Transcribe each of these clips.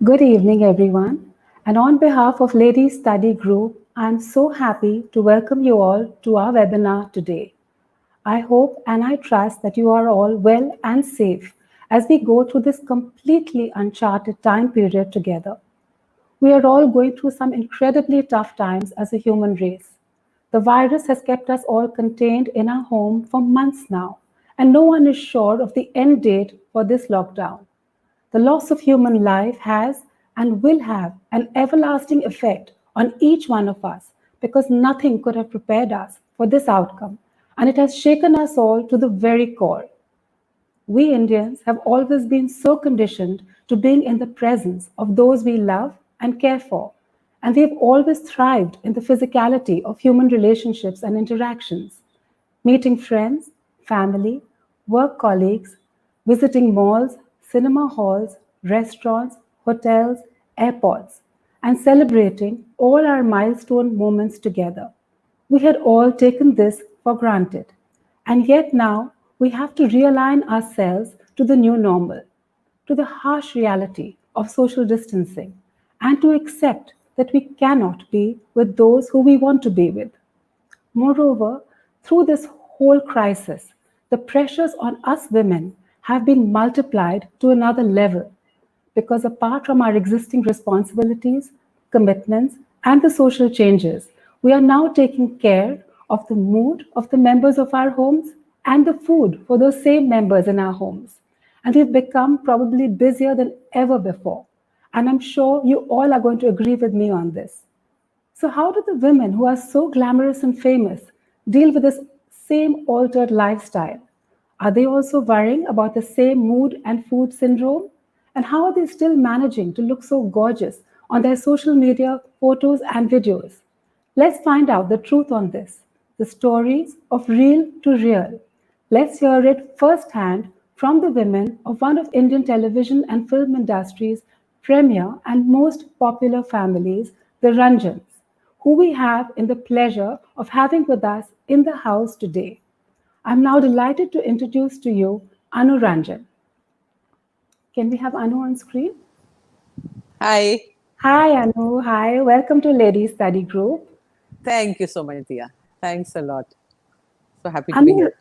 Good evening, everyone. And on behalf of Ladies Study Group, I'm so happy to welcome you all to our webinar today. I hope and I trust that you are all well and safe as we go through this completely uncharted time period together. We are all going through some incredibly tough times as a human race. The virus has kept us all contained in our home for months now, and no one is sure of the end date for this lockdown. The loss of human life has and will have an everlasting effect on each one of us because nothing could have prepared us for this outcome, and it has shaken us all to the very core. We Indians have always been so conditioned to being in the presence of those we love and care for, and we have always thrived in the physicality of human relationships and interactions, meeting friends, family, work colleagues, visiting malls, cinema halls, restaurants, hotels, airports, and celebrating all our milestone moments together. We had all taken this for granted. And yet now we have to realign ourselves to the new normal, to the harsh reality of social distancing, and to accept that we cannot be with those who we want to be with. Moreover, through this whole crisis, the pressures on us women have been multiplied to another level because apart from our existing responsibilities, commitments, and the social changes, we are now taking care of the mood of the members of our homes and the food for those same members in our homes. And we've become probably busier than ever before. And I'm sure you all are going to agree with me on this. So, how do the women who are so glamorous and famous deal with this same altered lifestyle? Are they also worrying about the same mood and food syndrome? And how are they still managing to look so gorgeous on their social media photos and videos? Let's find out the truth on this, the stories of real to real. Let's hear it firsthand from the women of one of Indian television and film industry's premier and most popular families, the Ranjans, who we have in the pleasure of having with us in the house today. I'm now delighted to introduce to you Anu Ranjan. Can we have Anu on screen? Hi. Hi, Anu. Hi. Welcome to Ladies Study Group. Thank you so much, Dia. Thanks a lot. So happy to be Anu, here.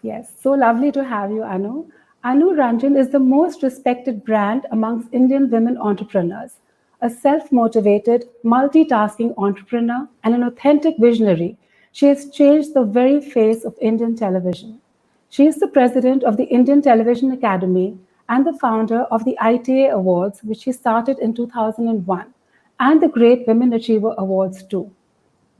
yes, so lovely to have you, Anu. Anu Ranjan is the most respected brand amongst Indian women entrepreneurs, a self motivated, multitasking entrepreneur, and an authentic visionary. She has changed the very face of Indian television. She is the president of the Indian Television Academy and the founder of the ITA Awards, which she started in 2001, and the Great Women Achiever Awards too.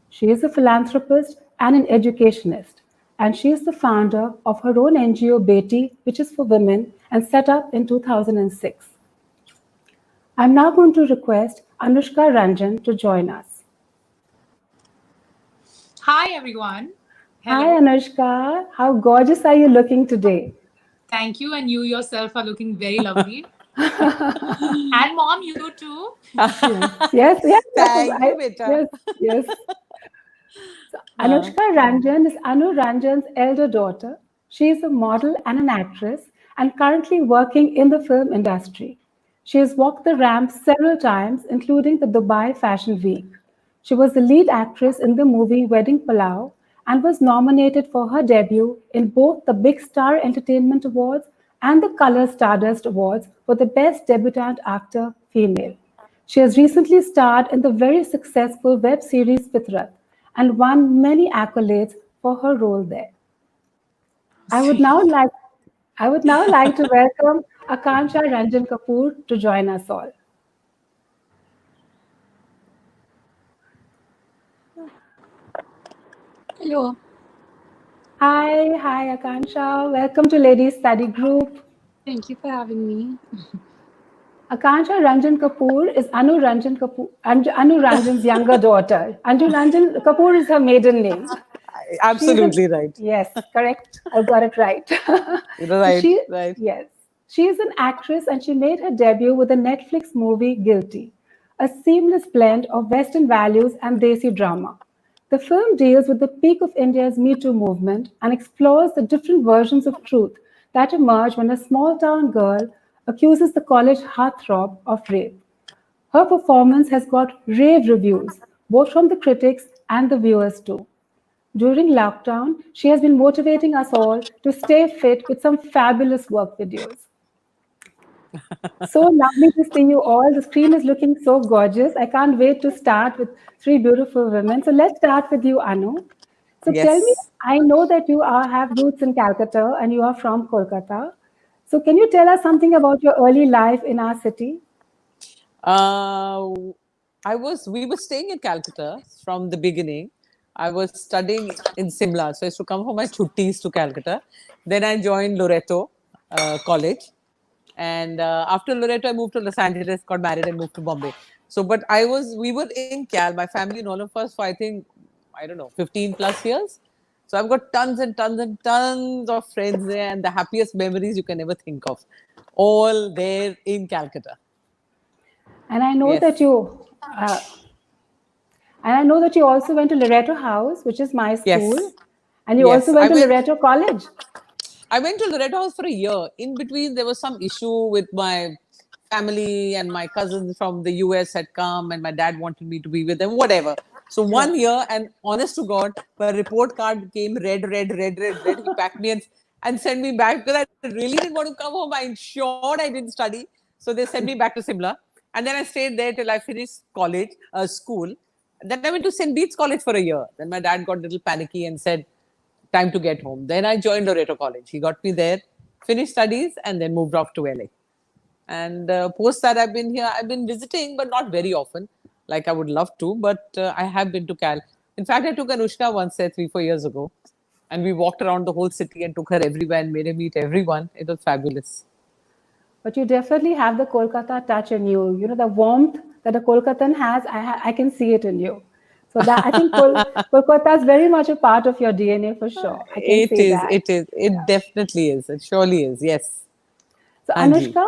She is a philanthropist and an educationist, and she is the founder of her own NGO Beti, which is for women and set up in 2006. I'm now going to request Anushka Ranjan to join us. Hi, everyone. Hi, Hello. Anushka. How gorgeous are you looking today? Thank you. And you yourself are looking very lovely. And mom, you too. Thank you, beta. Yes. So Anushka Ranjan is Anu Ranjan's elder daughter. She is a model and an actress and currently working in the film industry. She has walked the ramp several times, including the Dubai Fashion Week. She was the lead actress in the movie Wedding Palau and was nominated for her debut in both the Big Star Entertainment Awards and the Color Stardust Awards for the Best Debutante Actor Female. She has recently starred in the very successful web series Fitrat and won many accolades for her role there. I would now Sweet. like I would now like to welcome Akansha Ranjan Kapoor to join us all. Hello. Hi Akansha. Welcome to Ladies Study Group. Thank you for having me. Akansha Ranjan Kapoor is Anu Ranjan's younger daughter. Anju Ranjan Kapoor is her maiden name. She is an Absolutely right. yes, correct. I got it right. So Right, she right. yes, she is an actress and she made her debut with the Netflix movie Guilty, a seamless blend of Western values and Desi drama. The film deals with the peak of India's Me Too movement and explores the different versions of truth that emerge when a small town girl accuses the college heartthrob of rape. Her performance has got rave reviews, both from the critics and the viewers too. During lockdown, she has been motivating us all to stay fit with some fabulous work videos. So lovely to see you all. The screen is looking so gorgeous. I can't wait to start with three beautiful women. So let's start with you, Anu. So tell me, Yes. I know that you have roots in Calcutta and you are from Kolkata. So can you tell us something about your early life in our city? Uh, we were staying in Calcutta from the beginning. I was studying in Simla. So I used to come for my chuttis to Calcutta. Then I joined Loreto College. And after Loreto, I moved to Los Angeles, got married, and moved to Bombay. So, but we were in Cal, my family and all of us, for I think, I don't know, 15 plus years. So I've got tons and tons and tons of friends there, and the happiest memories you can ever think of, all there in Calcutta. And I know that Yes, uh, and I know that you also went to Loreto House, which is my school, yes, and you also yes. went to Loreto College. I went to Loreto House for a year. In between, there was some issue with my family, and my cousins from the US had come, and my dad wanted me to be with them, whatever. So Right. 1 year, and honest to God, my report card came red, red, red, red, red. He packed me and sent me back because I really didn't want to come home. I ensured I didn't study. So they sent me back to Simla. And then I stayed there till I finished college, school. Then I went to St. Bede's College for a year. Then my dad got a little panicky and said, time to get home. Then I joined Loreto College. He got me there, finished studies, and then moved off to LA. And post that, I've been here. I've been visiting, but not very often, like I would love to. But I have been to Cal. In fact, I took Anushka once there 3, 4 years ago, and we walked around the whole city and took her everywhere and made her meet everyone. It was fabulous. But you definitely have the Kolkata touch in you. You know, the warmth that a Kolkatan has, I can see it in you. So that I think Kolkata is very much a part of your DNA for sure. I can It say is. that. It is. It definitely is. It surely is. Yes. So Anji. Anushka,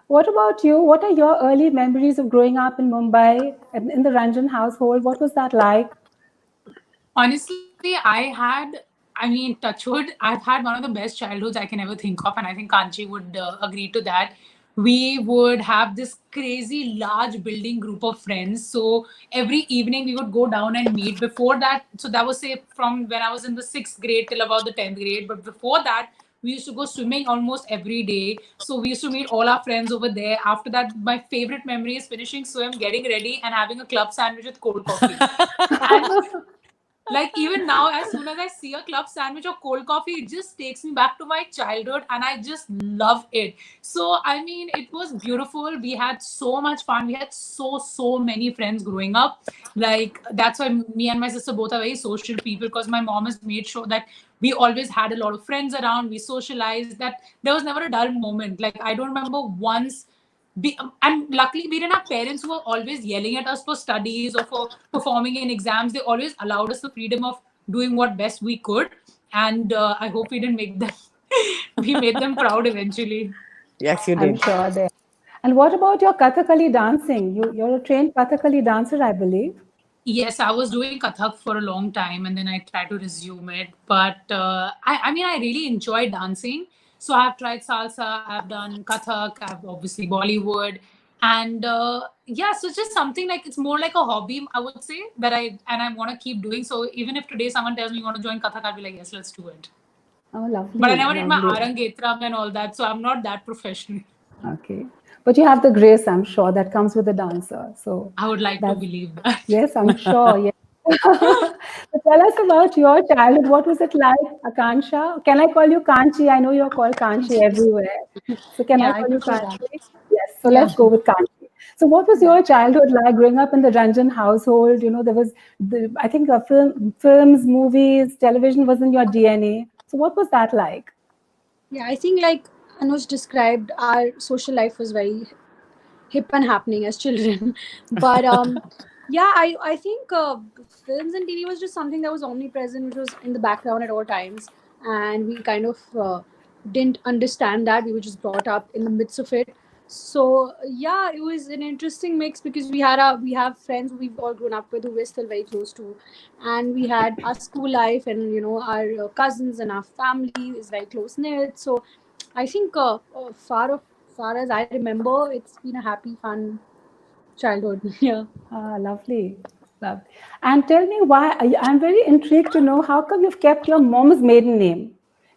what about you? What are your early memories of growing up in Mumbai and in the Ranjan household? What was that like? Honestly, touch wood, I've had one of the best childhoods I can ever think of, and I think Kanchi would agree to that. We would have this crazy large building group of friends. So every evening we would go down and meet. Before that, so that was say from when I was in the sixth grade till about the 10th grade. But before that, we used to go swimming almost every day. So we used to meet all our friends over there. After that, my favorite memory is finishing swim, getting ready, and having a club sandwich with cold coffee. And like even now, as soon as I see a club sandwich or cold coffee, it just takes me back to my childhood and I just love it. So I mean, it was beautiful. We had so much fun. We had so many friends growing up. Like that's why me and my sister both are very social people, because my mom has made sure that we always had a lot of friends around. We socialized, that there was never a dull moment. Like I don't remember once and luckily we didn't have parents who were always yelling at us for studies or for performing in exams. They always allowed us the freedom of doing what best we could, and I hope we didn't make them we made them proud eventually. Yes, you I'm did. sure they. And what about your Kathakali dancing? You're a trained Kathakali dancer, I believe. Yes, I was doing Kathak for a long time and then I tried to resume it. But I mean, I really enjoy dancing. So I've tried salsa, I've done Kathak, I've obviously Bollywood. And yeah, so it's just something like it's more like a hobby, I would say, and I want to keep doing. So even if today someone tells me you want to join Kathak, I'll be like, yes, let's do it. Oh, But I lovely, never did my lovely. Arangetram and all that, so I'm not that professional. Okay. But you have the grace, I'm sure, that comes with a dancer. So I would like to that's, believe that. yes, I'm sure. Yes. So tell us about your childhood. What was it like, Akansha? Can I call you Kanchi? I know you're called Kanchi everywhere. So can I Yeah, I call you prefer that. Kanchi? Yes. So Yeah, let's go with Kanchi. So what was yeah. your childhood like growing up in the Ranjan household? You know, there was, I think, films, movies, television was in your DNA. So what was that like? Yeah, I think like Anuj described, our social life was very hip and happening as children. But yeah, I think films and TV was just something that was omnipresent, which was in the background at all times, and we kind of didn't understand that. We were just brought up in the midst of it. So yeah, it was an interesting mix because we have friends who we've all grown up with who we're still very close to, and we had our school life, and our cousins and our family is very close knit. So I think far as I remember, it's been a happy, fun childhood. Yeah. Ah, lovely. Lovely. And tell me why, I'm very intrigued to know how come you've kept your mom's maiden name?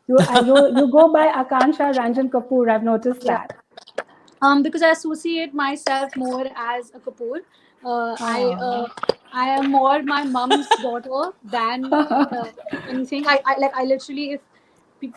You go by Akansha Ranjan Kapoor. I've noticed Yeah. that. Because I associate myself more as a Kapoor. Ah. I am more my mom's daughter than anything. I literally, if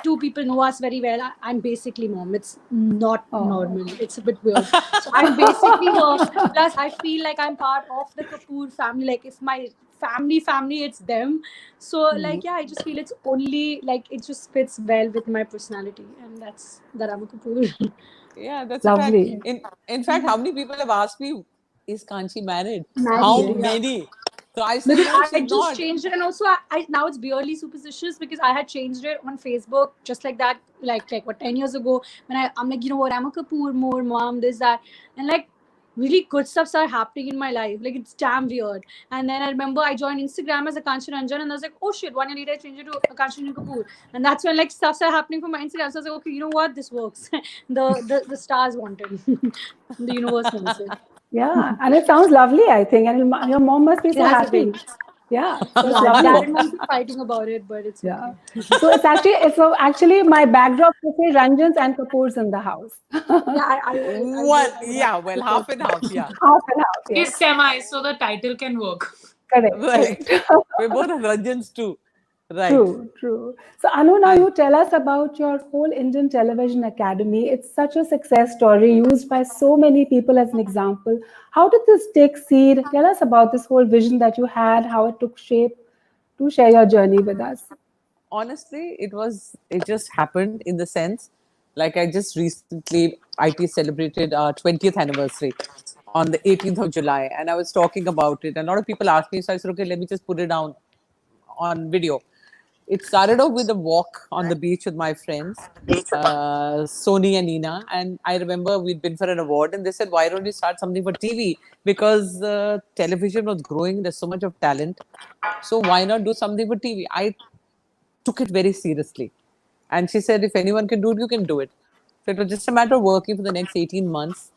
two people know us very well, I'm basically mom. It's not Oh. normal. It's a bit weird. So I'm basically her. Plus, I feel like I'm part of the Kapoor family. Like if my family, it's them. So like yeah, I just feel it's only like it just fits well with my personality, and that's that I'm a Kapoor. Yeah, that's a fact. Lovely. In fact, how many people have asked me, is Kanchi married? How Married, yeah. many? So I said, Because no, I she's just not. changed it, and also I now it's barely superstitious because I had changed it on Facebook just like that, like what 10 years ago. When I'm like, you know what, I'm a Kapoor more mom, this that, and like really good stuff started happening in my life. Like it's damn weird. And then I remember I joined Instagram as Akansha Ranjan, and I was like, oh shit, 1 year later I changed it to Akansha Ranjan Kapoor, and that's when like stuff started happening for my Instagram. So I was like, okay, you know what, this works. The stars wanted, the universe wants it. Yeah, and it sounds lovely, I think. And your mom must be It so has a happy. ring. Yeah, so it's Yeah, lovely. dad and mom keep fighting about it, but it's Yeah. okay. So actually my backdrop to say Ranjans and Kapoors in the house. Yeah, I What? would Yeah, have well, preferred half and half, yeah. Half and half, yes. It's semi, so the title can work. Correct, Right. correct. We're both of Ranjans too. Right. True, true. So Anu, now And you tell us about your whole Indian Television Academy. It's such a success story used by so many people as an example. How did this take seed? Tell us about this whole vision that you had, how it took shape. To share your journey with us. honestly, it just happened in the sense, like I just recently, IT celebrated our 20th anniversary on the 18th of July, and I was talking about it. And a lot of people asked me, so I said, okay, let me just put it down on video. It started off with a walk on the beach with my friends, Sony and Nina. And I remember we'd been for an award, and they said, why don't you start something for TV? Because television was growing, there's so much of talent. So why not do something for TV? I took it very seriously. And she said, if anyone can do it, you can do it. So it was just a matter of working for the next 18 months.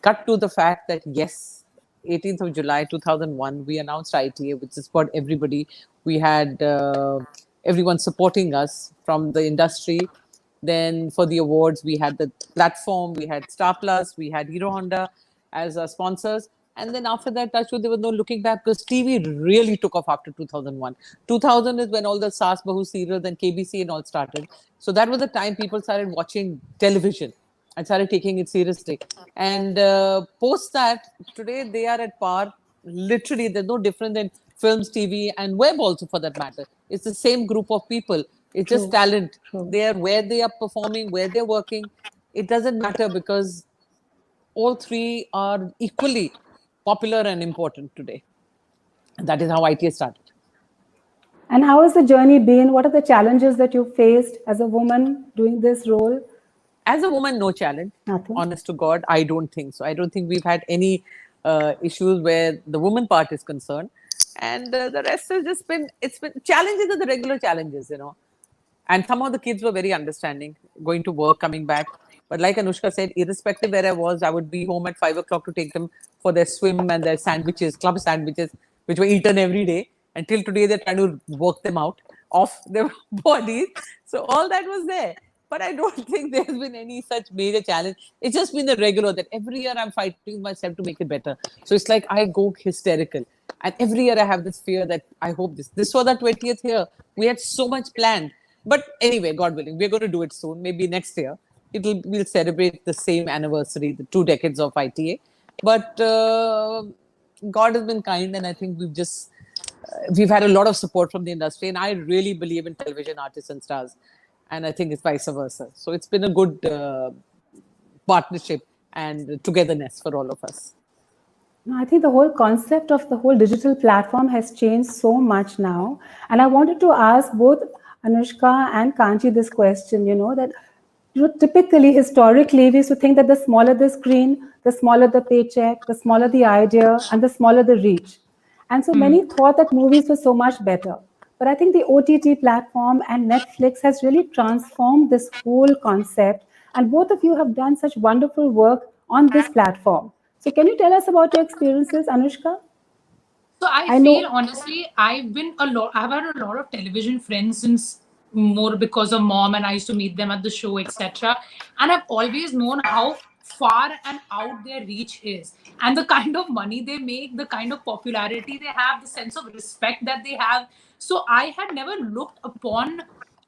Cut to the fact that, yes, 18th of July 2001, we announced ITA, which is for everybody. We had everyone supporting us from the industry. Then for the awards, we had the platform, we had Star Plus, we had Hero Honda as our sponsors. And then after that, touchwood, there was no looking back because TV really took off after 2001. 2000 is when all the Saas Bahu serials and KBC and all started. So that was the time people started watching television and started taking it seriously. And post that, today they are at par. Literally, there's no different than films, TV, and web also for that matter. It's the same group of people. It's just True, talent. true. They are where they are performing, where they're working. It doesn't matter because all three are equally popular and important today. And that is how ITA started. And how has the journey been? What are the challenges that you faced as a woman doing this role? As a woman, no challenge. Nothing. Honest to God, I don't think so. I don't think we've had any issues where the woman part is concerned. And the rest has just been, it's been challenges are the regular challenges, you know. And some of the kids were very understanding, going to work, coming back. But like Anushka said, irrespective where I was, I would be home at 5 o'clock to take them for their swim and their sandwiches, club sandwiches, which were eaten every day. Until today, they're trying to work them out off their bodies. So all that was there. But I don't think there's been any such major challenge. It's just been the regular that every year I'm fighting myself to make it better. So it's like I go hysterical. And every year I have this fear that I hope this was our 20th year. We had so much planned. But anyway, God willing, we're going to do it soon. Maybe next year, we'll celebrate the same anniversary, the 2 decades of ITA. But God has been kind, and I think we've had a lot of support from the industry, and I really believe in television artists and stars, and I think it's vice versa. So it's been a good partnership, and togetherness for all of us. No, I think the whole concept of the whole digital platform has changed so much now. And I wanted to ask both Anushka and Kanchi this question, that typically, historically, we used to think that the smaller the screen, the smaller the paycheck, the smaller the idea, and the smaller the reach. And so many thought that movies were so much better. But I think the OTT platform and Netflix has really transformed this whole concept. And both of you have done such wonderful work on this platform. So can you tell us about your experiences, Anushka? So I I feel know. honestly, I've had a lot of television friends since more because of mom, and I used to meet them at the show, etc. And I've always known how far and out their reach is, and the kind of money they make, the kind of popularity they have, the sense of respect that they have. So I had never looked upon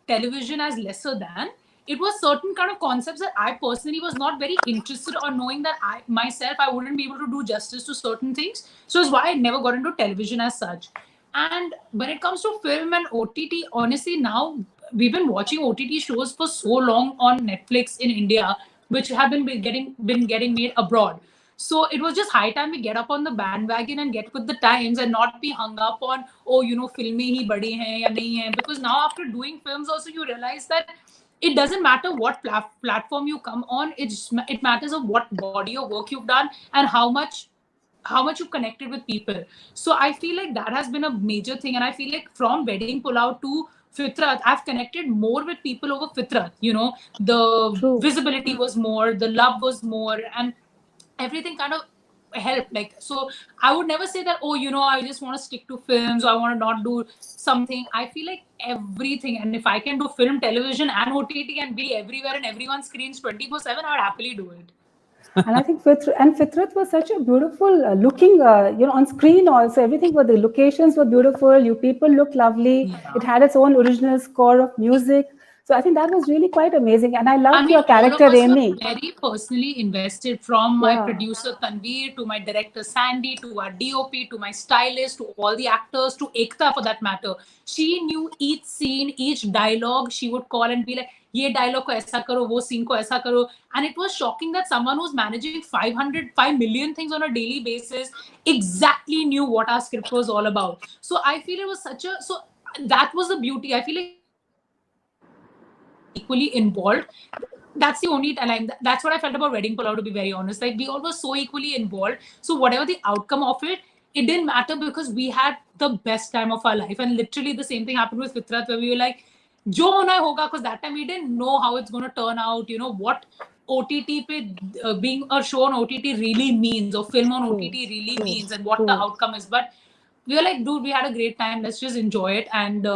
television as lesser than. It was certain kind of concepts that I personally was not very interested, or knowing that I myself I wouldn't be able to do justice to certain things. So it's why I never got into television as such. And when it comes to film and OTT, honestly, now we've been watching OTT shows for so long on Netflix in India, which have been getting made abroad. So it was just high time we get up on the bandwagon and get with the times and not be hung up on, oh, filmy hi badi hai ya nahi hai. Because now after doing films also, you realize that it doesn't matter what platform you come on. It matters of what body of work you've done and how much you connected with people. So I feel like that has been a major thing. And I feel like from Wedding Pulao to Fitrat, I've connected more with people over Fitrat. The True. visibility was more, the love was more, and everything kind of helped. Like, so I would never say that, oh, I just want to stick to films, or I want to not do something. I feel like everything, and if I can do film, television, and OTT and be everywhere and everyone's screens 24/7, I would happily do it. And I think Fitrat was such a beautiful looking, on screen also. Everything, the locations were beautiful. You people looked lovely. Yeah. It had its own original score of music. So I think that was really quite amazing. And I I loved mean, your all of character, us were Amy. very personally invested, from my Yeah. producer Tanveer to my director Sandy to our DOP to my stylist to all the actors to Ekta for that matter. She knew each scene, each dialogue. She would call and be like, "Ye dialogue ko aisa karo, wo scene ko aisa karo." And it was shocking that someone who's managing 5 million things on a daily basis exactly knew what our script was all about. So I feel it was that was the beauty. I feel like equally involved. That's the only time. That's what I felt about Wedding Pulao, to be very honest. Like, we all were so equally involved. So whatever the outcome of it, it didn't matter, because we had the best time of our life. And literally the same thing happened with Fitrat, where we were like, jo hona hai hoga, because that time we didn't know how it's going to turn out, what OTT pe, being a show on OTT really means, or film on OTT really means, and what the outcome is. But we were like, dude, we had a great time. Let's just enjoy it. And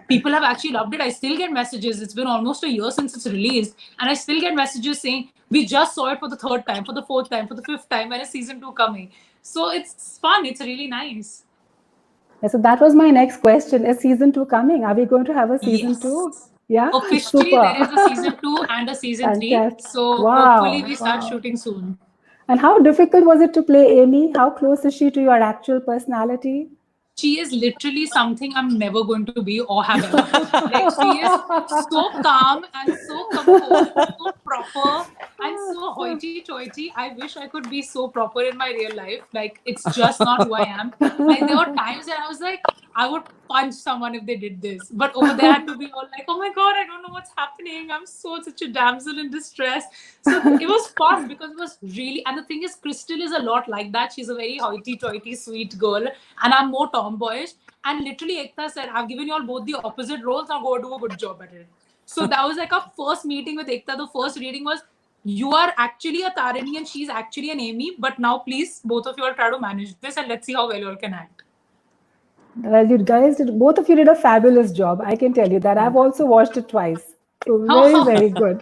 people have actually loved it. I still get messages. It's been almost a year since it's released. And I still get messages saying, we just saw it for the third time, for the fourth time, for the fifth time, when is season 2 coming? So it's fun. It's really nice. Yeah, so that was my next question. Is season 2 coming? Are we going to have a season 2? Yeah. Officially, Super. there is a season 2 and a season 3. Fantastic. So Wow. hopefully we start shooting soon. And how difficult was it to play Amy? How close is she to your actual personality? She is literally something I'm never going to be or have ever been. Like, she is so calm and so composed, so proper, and so hoity-toity. I wish I could be so proper in my real life. Like, it's just not who I am. Like, there were times when I was like, I would punch someone if they did this. But over there, I had to be all like, oh my God, I don't know what's happening. I'm such a damsel in distress. So it was fun, because it was really, and the thing is, Crystal is a lot like that. She's a very hoity-toity, sweet girl. And I'm more tomboyish. And literally, Ekta said, I've given you all both the opposite roles. Now go do a good job at it. So that was like our first meeting with Ekta. The first reading was, you are actually a Tarini and she's actually an Amy. But now, please, both of you all try to manage this, and let's see how well you all can act. Well, you guys both of you did a fabulous job. I can tell you that. I've also watched it twice. So very, very good.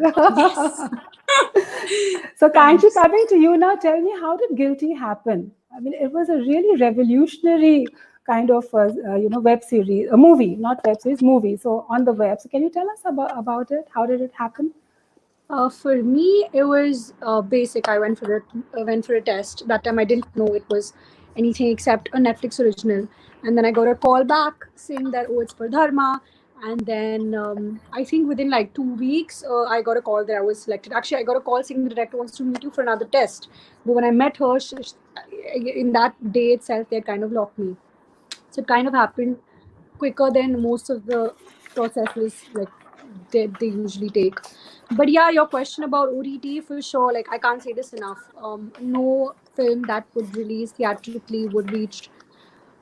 So Kanchi, coming to you now, tell me, how did Guilty happen? I mean, it was a really revolutionary kind of, web series, a movie, not web series, movie. So on the web. So can you tell us about it? How did it happen? For me, it was basic. I went for a test. That time I didn't know it was anything except a Netflix original. And then I got a call back saying that, oh, it's for Dharma. And then I think within like 2 weeks, I got a call that I was selected. Actually, I got a call saying the director wants to meet you for another test. But when I met her, in that day itself, they had kind of locked me. So it kind of happened quicker than most of the processes like they usually take. But yeah, your question about OTT, for sure, like I can't say this enough. No film that would release theatrically would reach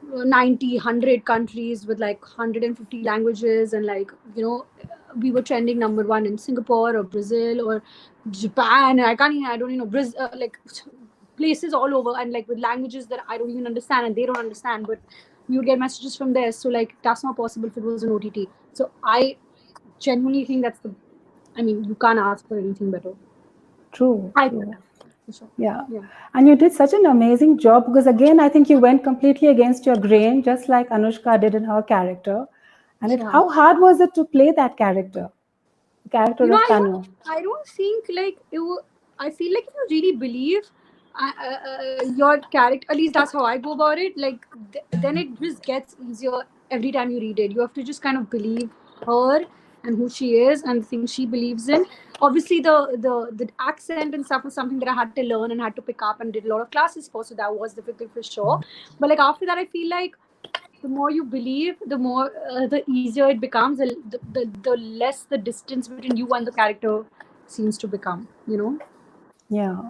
90, 100 countries with like 150 languages, and like, you know, we were trending number one in Singapore or Brazil or Japan. I can't even, I don't even know, Brazil, like places all over, and like with languages that I don't even understand and they don't understand, but we would get messages from there. So like that's not possible if it was an OTT. So I genuinely think that's the, I mean, you can't ask for anything better. True, I true. for sure. Yeah. Yeah. And you did such an amazing job because, again, I think you went completely against your grain, just like Anushka did in her character. And Yeah. how hard was it to play that character, the character You know, of Tanu? I don't think like I feel like if you really believe your character, at least that's how I go about it. Like then it just gets easier every time you read it. You have to just kind of believe her and who she is and the things she believes in. Obviously, the accent and stuff was something that I had to learn and had to pick up and did a lot of classes for. So that was difficult for sure. But like after that, I feel like the more you believe, the more the easier it becomes. The less the distance between you and the character seems to become. You know. Yeah.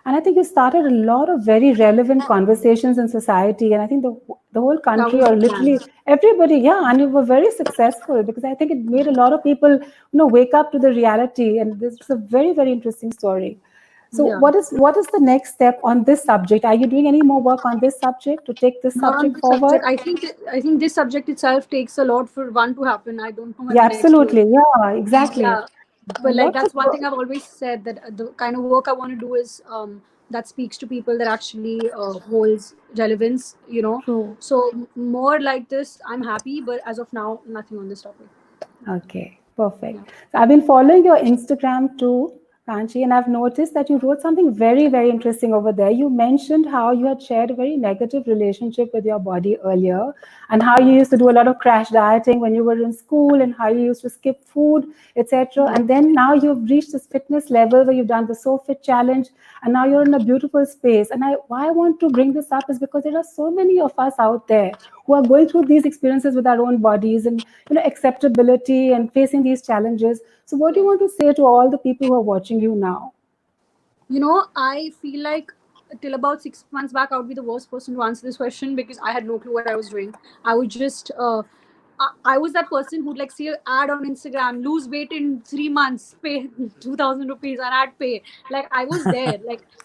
And I think you started a lot of very relevant conversations in society. And I think the whole That country, was or the plan. literally everybody, yeah, and you were very successful because I think it made a lot of people, wake up to the reality. And this is a very, very interesting story. So Yeah. what is the next step on this subject? Are you doing any more work on this subject to take this Not on subject this forward? subject. I think this subject itself takes a lot for one to happen. I don't know when Yeah, the next will. absolutely. Yeah, exactly. Yeah, but like Lots of that's one thing I've always said, that the kind of work I want to do is that speaks to people, that actually holds relevance. You know. true. So more like this, I'm happy. But as of now, nothing on this topic. Okay, perfect. Yeah. So I've been following your Instagram too, Kanchi, and I've noticed that you wrote something very, very interesting over there. You mentioned how you had shared a very negative relationship with your body earlier, and how you used to do a lot of crash dieting when you were in school, and how you used to skip food, etc. Yeah. And then now you've reached this fitness level where you've done the So Fit challenge, and now you're in a beautiful space. And why I want to bring this up is because there are so many of us out there who are going through these experiences with our own bodies, and acceptability and facing these challenges. So what do you want to say to all the people who are watching you now? You know, I feel like till about 6 months back, I would be the worst person to answer this question because I had no clue what I was doing. I would just, I was that person who'd like see an ad on Instagram, lose weight in 3 months, pay 2,000 rupees, and I'd pay. Like I was there,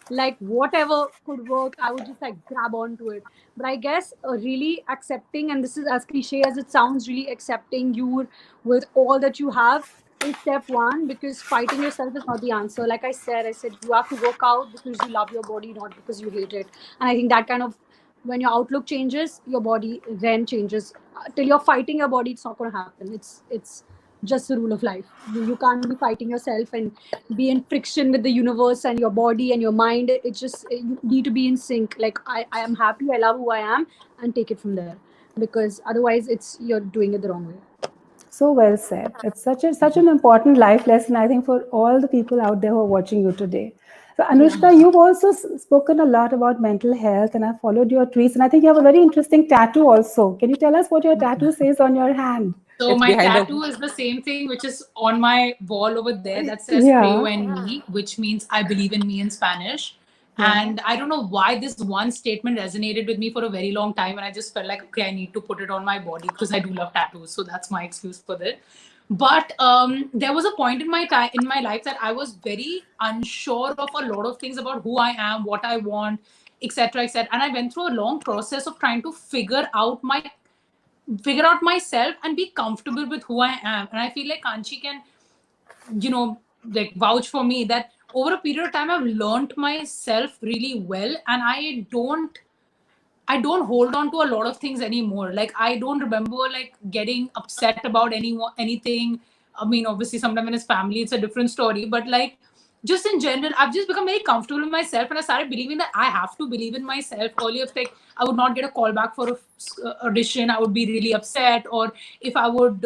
like whatever could work, I would just like grab onto it. But I guess really accepting, and this is as cliche as it sounds, really accepting you with all that you have is step one, because fighting yourself is not the answer. Like I said you have to work out because you love your body, not because you hate it. And I think that kind of, when your outlook changes, your body then changes. Till you're fighting your body, it's not going to happen. It's just the rule of life. You can't be fighting yourself and be in friction with the universe and your body and your mind. It's just, you need to be in sync. Like I am happy, I love who I am, and take it from there, because otherwise it's, you're doing it the wrong way. So well said. It's such an important life lesson, I think, for all the people out there who are watching you today. So Anushka, you've also spoken a lot about mental health, and I've followed your tweets, and I think you have a very interesting tattoo also. Can you tell us what your tattoo says on your hand? So It's my behind the- tattoo is the same thing, which is on my wall over there, that says Yeah. "Creo en mí," which means "I believe in me" in Spanish. Yeah. And I don't know why this one statement resonated with me for a very long time, and I just felt like, okay, I need to put it on my body because I do love tattoos. So that's my excuse for that. But there was a point in my life that I was very unsure of a lot of things about who I am, what I want, etc., etc. And I went through a long process of trying to figure out myself and be comfortable with who I am. And I feel like Kanchi can, like vouch for me that over a period of time I've learned myself really well, and I don't hold on to a lot of things anymore. Like I don't remember like getting upset about anything. I mean, obviously, sometimes in his family it's a different story, but like just in general, I've just become very comfortable with myself, and I started believing that I have to believe in myself. Earlier, if like I would not get a call back for a audition, I would be really upset, or if I would,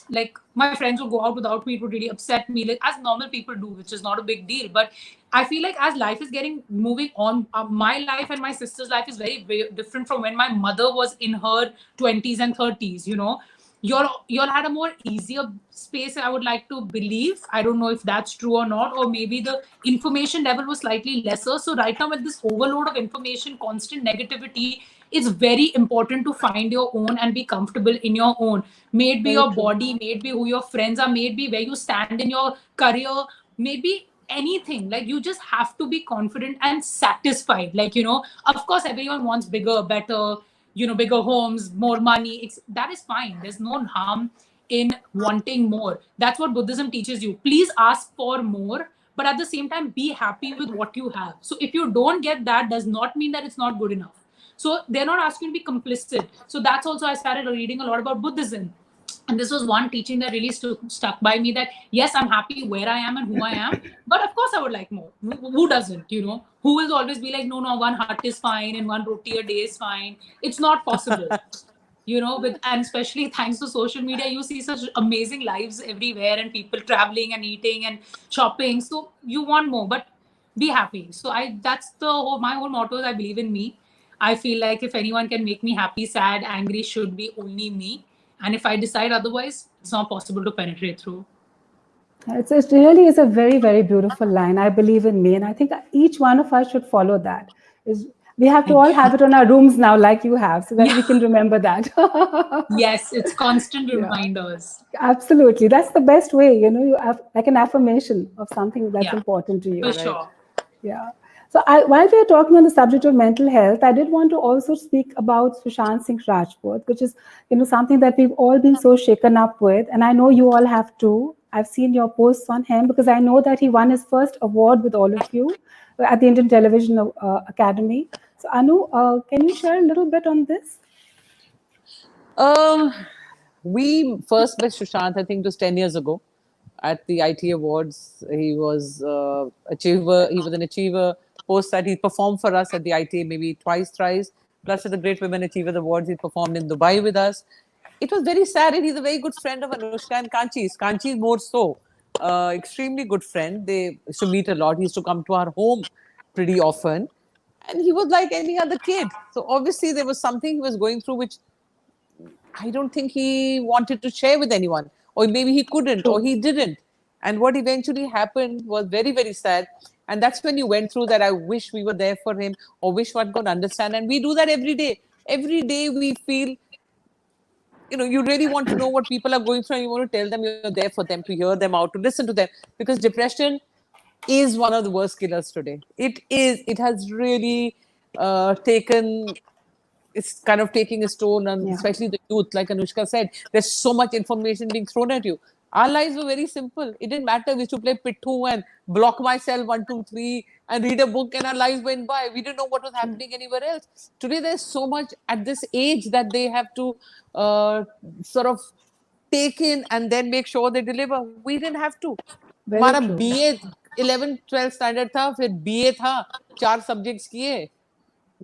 like my friends would go out without me, it would really upset me, like as normal people do, which is not a big deal. But I feel like as life is getting moving on, my life and my sister's life is very, very different from when my mother was in her 20s and 30s. You'll had a more easier space, I would like to believe. I don't know if that's true or not, or maybe the information level was slightly lesser. So right now, with this overload of information, constant negativity, it's very important to find your own and be comfortable in your own. May it be Very your true. body, may it be who your friends are, may it be where you stand in your career, maybe anything. Like, you just have to be confident and satisfied. Like, of course everyone wants bigger, better, bigger homes, more money. That is fine. There's no harm in wanting more. That's what Buddhism teaches you. Please ask for more, but at the same time, be happy with what you have. So if you don't get that, does not mean that it's not good enough. So they're not asking you to be complicit. So that's also, I started reading a lot about Buddhism. And this was one teaching that really stuck by me, that yes, I'm happy where I am and who I am, but of course I would like more. Who doesn't? Who will always be like, no, one hut is fine and one roti a day is fine? It's not possible. And especially thanks to social media, you see such amazing lives everywhere, and people traveling and eating and shopping. So you want more, but be happy. So that's my whole motto is, I believe in me. I feel like if anyone can make me happy, sad, angry, should be only me. And if I decide otherwise, it's not possible to penetrate through. It really is a very, very beautiful line. I believe in me, and I think each one of us should follow that. We have to all have it on our rooms now, like you have, so that we can remember that. Yes, it's constant reminders. Absolutely, that's the best way. You have like an affirmation of something that's Yeah, important to you, for right? sure. Yeah. So while we are talking on the subject of mental health, I did want to also speak about Sushant Singh Rajput, which is, something that we've all been so shaken up with, and I know you all have too. I've seen your posts on him because I know that he won his first award with all of you at the Indian Television Academy. So Anu, can you share a little bit on this? We first met Sushant, I think it was 10 years ago at the IT Awards. He was achiever. He was an achiever. Post that, he performed for us at the ITA maybe twice, thrice. Plus, at the Great Women Achievers Awards, he performed in Dubai with us. It was very sad, and he's a very good friend of Anushka and Kanchi. Kanchi is more so. Extremely good friend. They used to meet a lot. He used to come to our home pretty often. And he was like any other kid. So obviously there was something he was going through which I don't think he wanted to share with anyone, or maybe he couldn't, or he didn't. And what eventually happened was very, very sad. And that's when you went through that. I wish we were there for him, or wish one could understand. And we do that every day. Every day we feel, you really want to know what people are going through, and you want to tell them you're there for them, to hear them out, to listen to them. Because depression is one of the worst killers today. It has really taken, it's kind of taking a toll on especially the youth. Like Anushka said, there's so much information being thrown at you. Our lives were very simple. It didn't matter. We used to play Pittu and block myself 1, 2, 3 and read a book, and our lives went by. We didn't know what was happening anywhere else. Today, there's so much at this age that they have to sort of take in and then make sure they deliver. We didn't have to. हमारा BA 11th 12th standard था, फिर BA था, 4 subjects किए,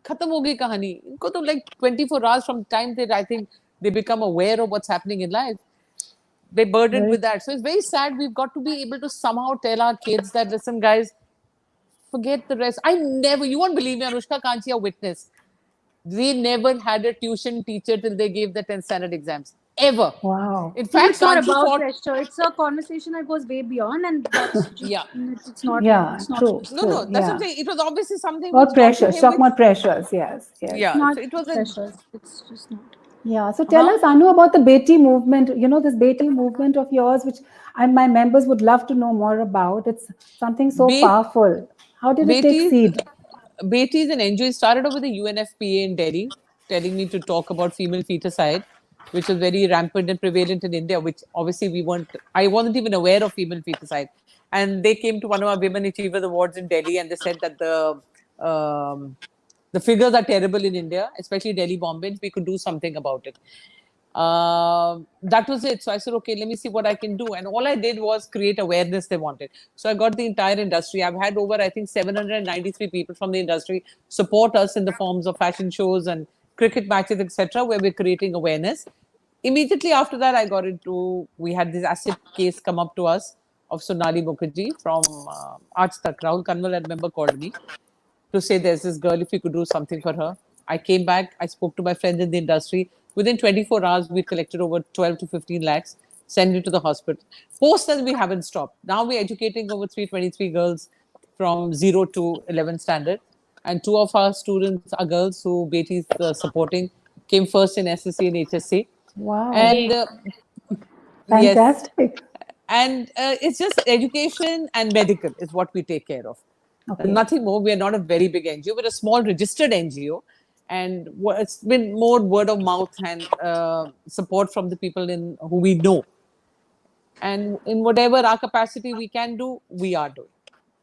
खत्म हो गई कहानी. इनको तो like 24 hours from time that I think they become aware of what's happening in life, they're burdened with that. So it's very sad. We've got to be able to somehow tell our kids that, listen guys, forget the rest. You won't believe me, Anushka, Kanchi, a witness. We never had a tuition teacher till they gave the 10th standard exams. Ever. Wow. In fact, it's not about pressure. It's a conversation that goes way beyond, and that's just, it's not. Yeah, it's not true. No, that's what I'm saying. It was obviously something. What pressures? Talk more pressures. Yes. Yeah. Not So it was pressures. It's just not. Yeah. So tell us, Anu, about the Beti movement. This Beti movement of yours, which my members would love to know more about. It's something so powerful. How did it take seed? Beti is an NGO. It started off with the UNFPA in Delhi, telling me to talk about female feticide, which was very rampant and prevalent in India, which obviously I wasn't even aware of female feticide. And they came to one of our Women Achievers Awards in Delhi, and they said that the figures are terrible in India, especially Delhi, Bombay. We could do something about it. That was it. So I said, okay, let me see what I can do. And all I did was create awareness they wanted. So I got the entire industry. I've had over, I think, 793 people from the industry support us in the forms of fashion shows and cricket matches, etc., where we're creating awareness. Immediately after that, we had this acid case come up to us of Sonali Mukherjee from Aaj Tak. Rahul Kanwal, I remember, called me to say there's this girl, if you could do something for her. I came back, I spoke to my friends in the industry. Within 24 hours, we collected over 12 to 15 lakhs, sent it to the hospital. Post that, we haven't stopped. Now we're educating over 323 girls from 0 to 11 standard. And two of our students are girls who Beti is supporting, came first in SSC and HSC. Wow. And yes, Fantastic. and it's just education and medical is what we take care of. Okay. Nothing more. We are not a very big NGO. We're a small registered NGO. And it's been more word of mouth and support from the people who we know. And in whatever our capacity we can do, we are doing.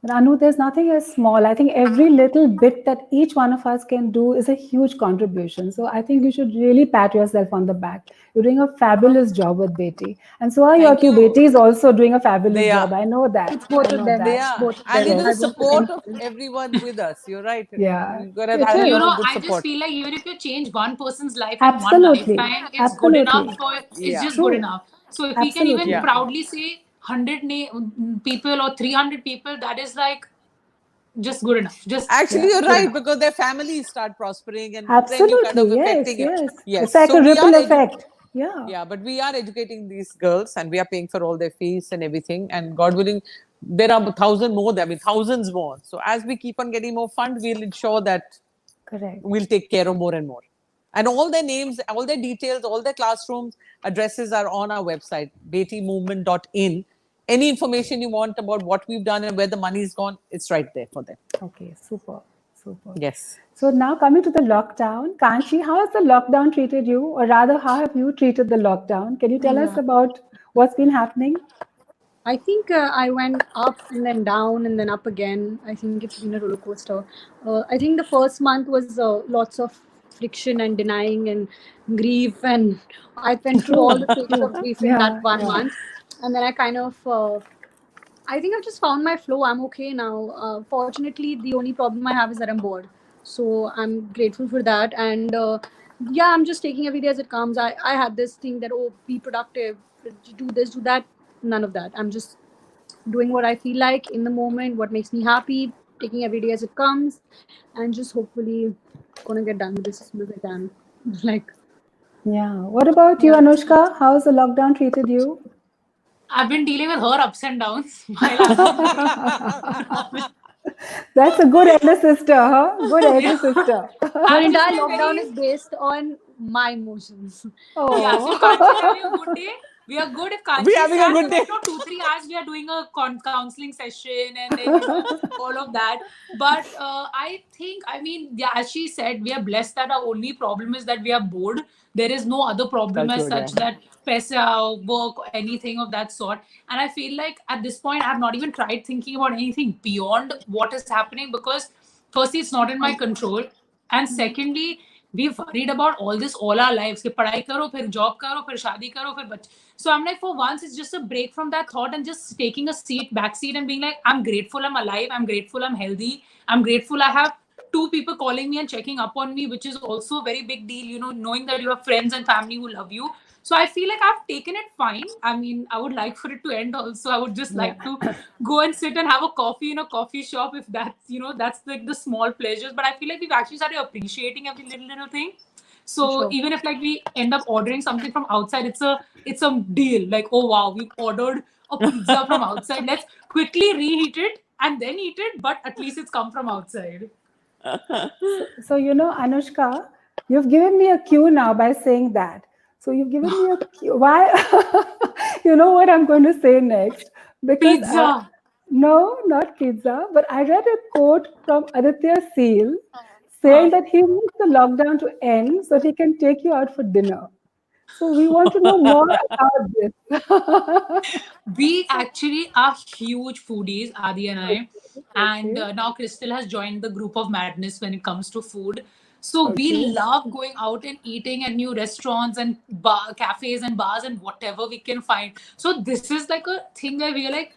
But Anu, there's nothing as small. I think every little bit that each one of us can do is a huge contribution. So I think you should really pat yourself on the back. You're doing a fabulous job with Beti. And so are your Thank two you. Betis also doing a fabulous They are. job. I know that. It's both I of know them. that. They are. Both of And them. it I is the won't support pretend. of everyone with us. You're right. Yeah. You've got to It have is. You a know, good I just support. feel like even if you change one person's life in one Absolutely. lifetime, it's good enough Absolutely. for it's Yeah. just True. good enough. So if we can even Absolutely. Yeah. proudly say 100 people or 300 people, that is like just good enough. Just Actually, Yeah. you're good right, enough. because their families start prospering and then you kind of Absolutely. Yes. affecting it. Yes. Yes. It's like So a we ripple are effect. Yeah. Yeah, but we are educating these girls and we are paying for all their fees and everything. And God willing, there are 1,000 more, thousands more. So as we keep on getting more funds, we'll ensure that Correct. we'll take care of more and more. And all their names, all their details, all their classrooms, addresses are on our website, betimovement.in. Any information you want about what we've done and where the money's gone, it's right there for them. Okay. Super. Super. Yes. So now coming to the lockdown, Kanchi, how has the lockdown treated you? Or rather, how have you treated the lockdown? Can you tell us Yeah. about what's been happening? I think I went up and then down and then up again. I think it's been a roller coaster. I think the first month was lots of friction and denying and grief, and I went through all the stages of grief in that Yeah. one Yeah. month. And then I kind of, I think I've just found my flow. I'm okay now. Fortunately, the only problem I have is that I'm bored. So I'm grateful for that. And yeah, I'm just taking every day as it comes. I had this thing that, oh, be productive, do this, do that. None of that. I'm just doing what I feel like in the moment, what makes me happy, taking every day as it comes, and just hopefully gonna get done with this as soon as I can. Like, Yeah. What about you, yeah. Anushka? How's the lockdown treated you? I've been dealing with her ups and downs while I've been That's a good elder sister, huh? Good elder sister. Your I've just entire been lockdown very is based on my emotions. Yeah, so Oh. Kanchi's having a good day. We are good if Kanchi We're is having a sad. good Then, day. 2-3 hours we are doing a counseling session and then all of that. But I think, I mean, yeah, as she said, we are blessed that our only problem is that we are bored. There is no other problem That's as good, such yeah. that pesa, work, or anything of that sort. And I feel like at this point, I have not even tried thinking about anything beyond what is happening because firstly, it's not in my control. And secondly, we've worried about all this all our lives. कि पढ़ाई करो, फिर job करो, फिर शादी करो, फिर बच्चे. So I'm like, for once, it's just a break from that thought and just taking a back seat and being like, I'm grateful I'm alive. I'm grateful I'm healthy. I'm grateful I have 2 people calling me and checking up on me, which is also a very big deal, you know, knowing that you have friends and family who love you. So I feel like I've taken it fine. I mean, I would like for it to end also. I would just like to go and sit and have a coffee in a coffee shop if that's, you know, that's like the small pleasures. But I feel like we've actually started appreciating every little thing. So Sure. even if like we end up ordering something from outside, it's a deal. Like, oh wow, we've ordered a pizza from outside. Let's quickly reheat it and then eat it, but at least it's come from outside. So, you know, Anushka, you've given me a cue now by saying that. So you've given me a cue. Why? You know what I'm going to say next? Because Pizza. no, not pizza, but I read a quote from Aditya Seal saying that he wants the lockdown to end so he can take you out for dinner. So we want to know more about this. We actually are huge foodies, Adi and I. Okay, And okay. now Crystal has joined the group of madness when it comes to food. So we Okay. love going out and eating at new restaurants and cafes and bars and whatever we can find. So this is like a thing where we are like,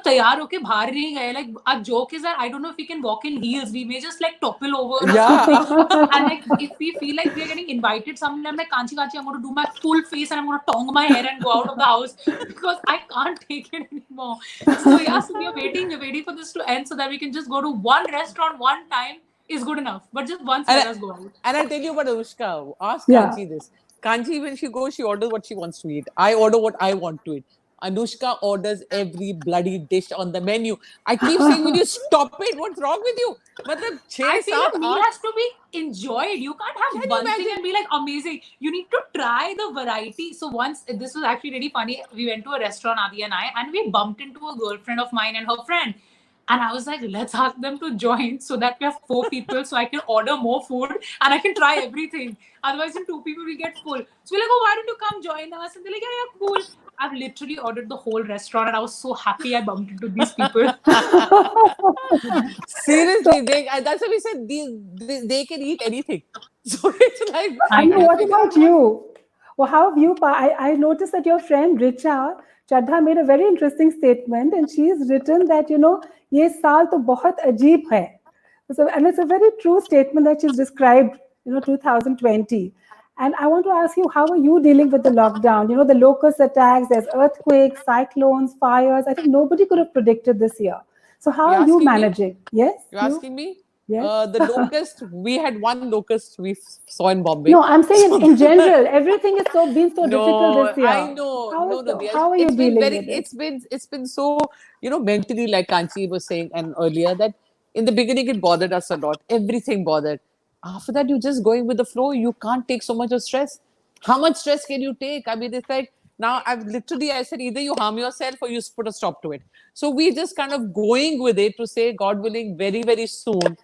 तैयार होके बाहर नहीं गए. Like, our joke is that I don't know if we can walk in heels. We may just like topple over or Yeah. something. And like, if we feel like we're getting invited somewhere, I'm like, Kanchi, I'm going to do my full face and I'm going to tongue my hair and go out of the house because I can't take it anymore. So yeah, so we're waiting for this to end so that we can just go to one restaurant one time is good enough. But just once let us go out. And I'll tell you about Anushka. Ask Yeah. Kanchi this. Kanchi, when she goes, she orders what she wants to eat. I order what I want to eat. Anushka orders every bloody dish on the menu. I keep saying, will you stop it? What's wrong with you? Matlab, I feel like meal 6-7 has to be enjoyed. You can't have Can you one thing imagine? and be like amazing. You need to try the variety. So once, this was actually really funny. We went to a restaurant, Adi and I, and we bumped into a girlfriend of mine and her friend. And I was like, let's ask them to join so that we have 4 people, so I can order more food and I can try everything. Otherwise, in 2 people, we get full. So we're like, oh, why don't you come join us? And they're like, yeah, cool. I've literally ordered the whole restaurant and I was so happy I bumped into these people. Seriously, that's why we said they can eat anything. So it's like, I And know. what about you? Well, how have you? I noticed that your friend Richa Chadha made a very interesting statement, and she's written that ये साल तो बहुत अजीब है. So, and it's a very true statement that she's described, 2020. And I want to ask you, how are you dealing with the lockdown? The locust attacks, there's earthquakes, cyclones, fires. I think nobody could have predicted this year. So how You're are you asking me? managing? Yes? you're asking me? Yes. The locust, we had one locust we saw in Bombay. No, I'm saying in general, everything is been so difficult this year. I know. How are you It's been dealing very. with it? It's been so mentally, like Kanchi was saying and earlier, that in the beginning it bothered us a lot. Everything bothered. After that, you're just going with the flow. You can't take so much of stress. How much stress can you take? I mean, it's like now I said either you harm yourself or you put a stop to it. So we just kind of going with it to say, God willing, very very soon,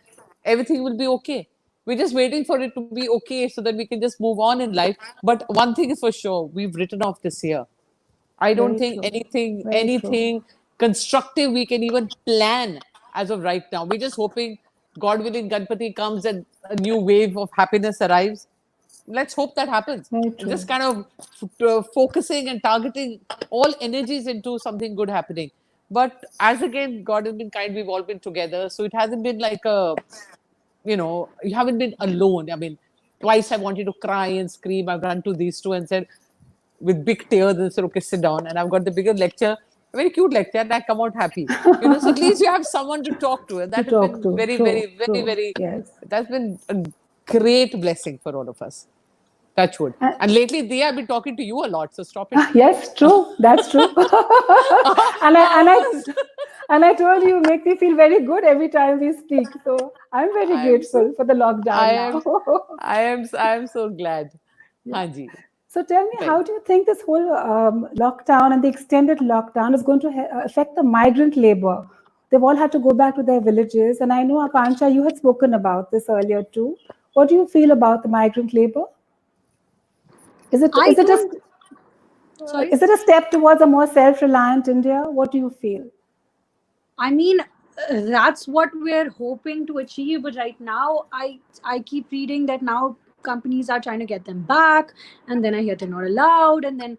everything will be okay. We're just waiting for it to be okay so that we can just move on in life. But one thing is for sure, we've written off this year. I don't Very think true. anything Very anything constructive we can even plan as of right now. We're just hoping, God willing, Ganpati comes and a new wave of happiness arrives. Let's hope that happens. Very And true. just kind of focusing and targeting all energies into something good happening. But as again, God has been kind, we've all been together. So it hasn't been like you haven't been alone. I mean, twice I wanted to cry and scream. I've run to these two and said, with big tears, and said, okay, sit down. And I've got the bigger lecture, a very cute lecture, and I come out happy. So at least you have someone to talk to. And that has talk been to. very, True, very, very, true. very, Yes. that's been a great blessing for all of us. Touch wood. And lately, Diya, I've been talking to you a lot, so stop it. Yes, true. That's true. and I told you, make me feel very good every time we speak. So I'm very I am grateful for the lockdown I now. I am so glad. Hanji. So tell me, how do you think this whole lockdown and the extended lockdown is going to affect the migrant labor? They've all had to go back to their villages. And I know, Akanksha, you had spoken about this earlier too. What do you feel about the migrant labor? Is it a step towards a more self-reliant India? What do you feel? I mean, that's what we're hoping to achieve. But right now, I keep reading that now companies are trying to get them back, and then I hear they're not allowed, and then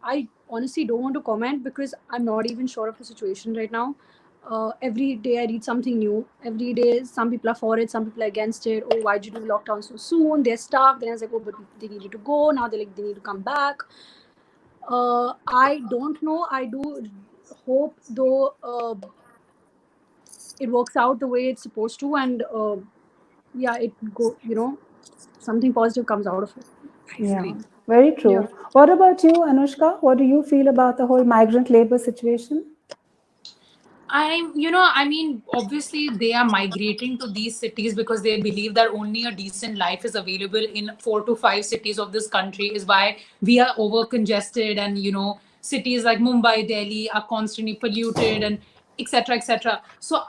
I honestly don't want to comment because I'm not even sure of the situation right now. Every day I read something new. Every day some people are for it, some people are against it. Oh, why'd you do lockdown so soon? They're stuck. Then I was like, oh, but they needed to go. Now they're like, they need to come back. I don't know. I do hope though it works out the way it's supposed to, and something positive comes out of it. Yeah, very true. Yeah. What about you, Anushka? What do you feel about the whole migrant labor situation? I mean, obviously they are migrating to these cities because they believe that only a decent life is available in 4 to 5 cities of this country, is why we are over congested, and cities like Mumbai, Delhi are constantly polluted, and etc. So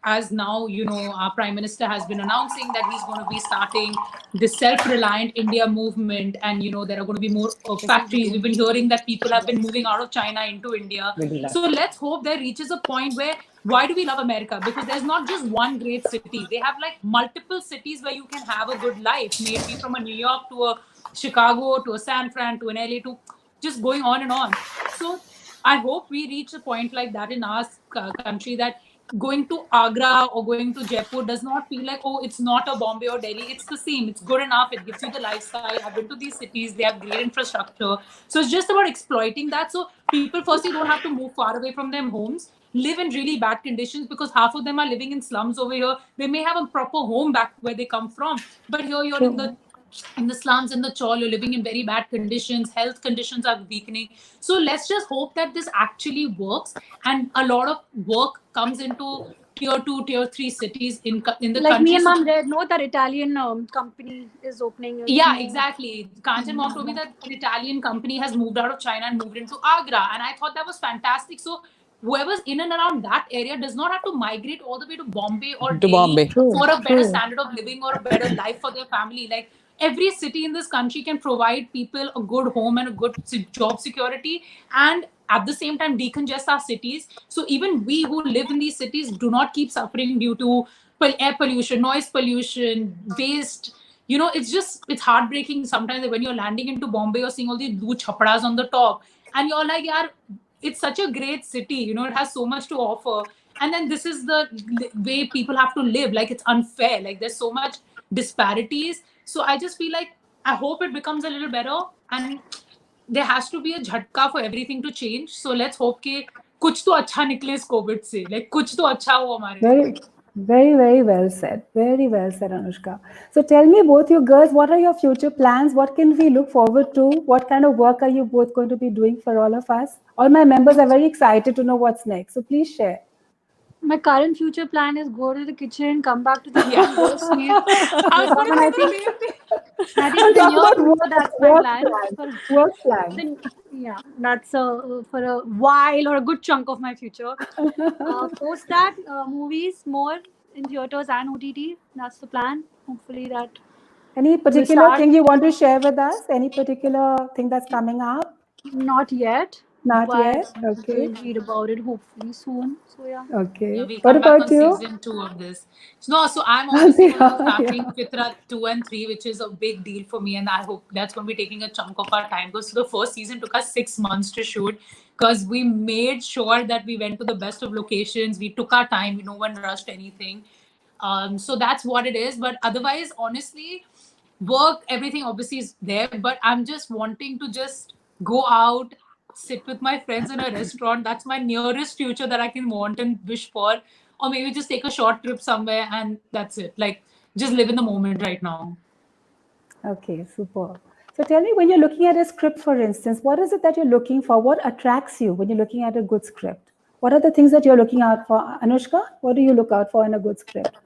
as now our Prime Minister has been announcing that he's going to be starting the self-reliant India movement, and there are going to be more factories. We've been hearing that people have been moving out of China into India. So let's hope there reaches a point where why do we love America? Because there's not just one great city. They have like multiple cities where you can have a good life. May it be from a New York to a Chicago to a San Fran to an LA to just going on and on. So I hope we reach a point like that in our country, that going to Agra or going to Jaipur does not feel like, oh, it's not a Bombay or Delhi. It's the same. It's good enough. It gives you the lifestyle. I've been to these cities. They have great infrastructure. So it's just about exploiting that. So people firstly don't have to move far away from their homes, live in really bad conditions, because half of them are living in slums over here. They may have a proper home back where they come from, but here you're in the slums, in the chawl, you're living in very bad conditions, health conditions are weakening. So let's just hope that this actually works, and a lot of work comes into tier 2, tier 3 cities in the Like country. me and So- mom read, know that Italian company is opening. yeah, exactly. Kanchan mom told me that an Italian company has moved out of China and moved into Agra, and I thought that was fantastic. So whoever's in and around that area does not have to migrate all the way to Bombay or To Delhi Bombay. True, for a better true. standard of living or a better life for their family. Like every city in this country can provide people a good home and a good job security, and at the same time decongest our cities. So even we who live in these cities do not keep suffering due to air pollution, noise pollution, waste. You know, it's heartbreaking sometimes when you're landing into Bombay, you're seeing all these blue chapras on the top, and you're like, yeah, it's such a great city, you know, it has so much to offer, and then this is the way people have to live. Like it's unfair, like there's so much disparities. So I just feel like I hope it becomes a little better, and there has to be a jhatka for everything to change. So let's hope कि कुछ तो अच्छा निकले इस Covid से, like कुछ तो अच्छा हो हमारे लिए. Very well said. Very well said, Anushka. So tell me, both you girls, what are your future plans? What can we look forward to? What kind of work are you both going to be doing for all of us? All my members are very excited to know what's next. So please share. My current future plan is go to the kitchen, come back to the Yeah. kitchen, go sleep. I was going to And I say the think same thing. I think in the Talk near about future that's my work plan. plan. Work plan. Yeah, that's for a while or a good chunk of my future. Post that, movies more in theaters and OTT. That's the plan. Hopefully that Any particular start. thing you want to share with us? Any particular thing that's coming up? Not yet. Not but yet. Okay. We'll read about it hopefully soon. So yeah. Okay. Yeah, we'll What come back about on you? season 2 of this. So I'm obviously going to be starting Yeah. Fitra 2 and 3, which is a big deal for me, and I hope that's going to be taking a chunk of our time, because the first season took us 6 months to shoot, because we made sure that we went to the best of locations. We took our time. No one rushed anything. So that's what it is. But otherwise, honestly, work, everything obviously is there, but I'm just wanting to just go out, sit with my friends in a restaurant. That's my nearest future that I can want and wish for. Or maybe just take a short trip somewhere, and that's it. Like just live in the moment right now. Okay, super. So tell me, when you're looking at a script, for instance, what is it that you're looking for? What attracts you when you're looking at a good script? What are the things that you're looking out for? Anushka, what do you look out for in a good script?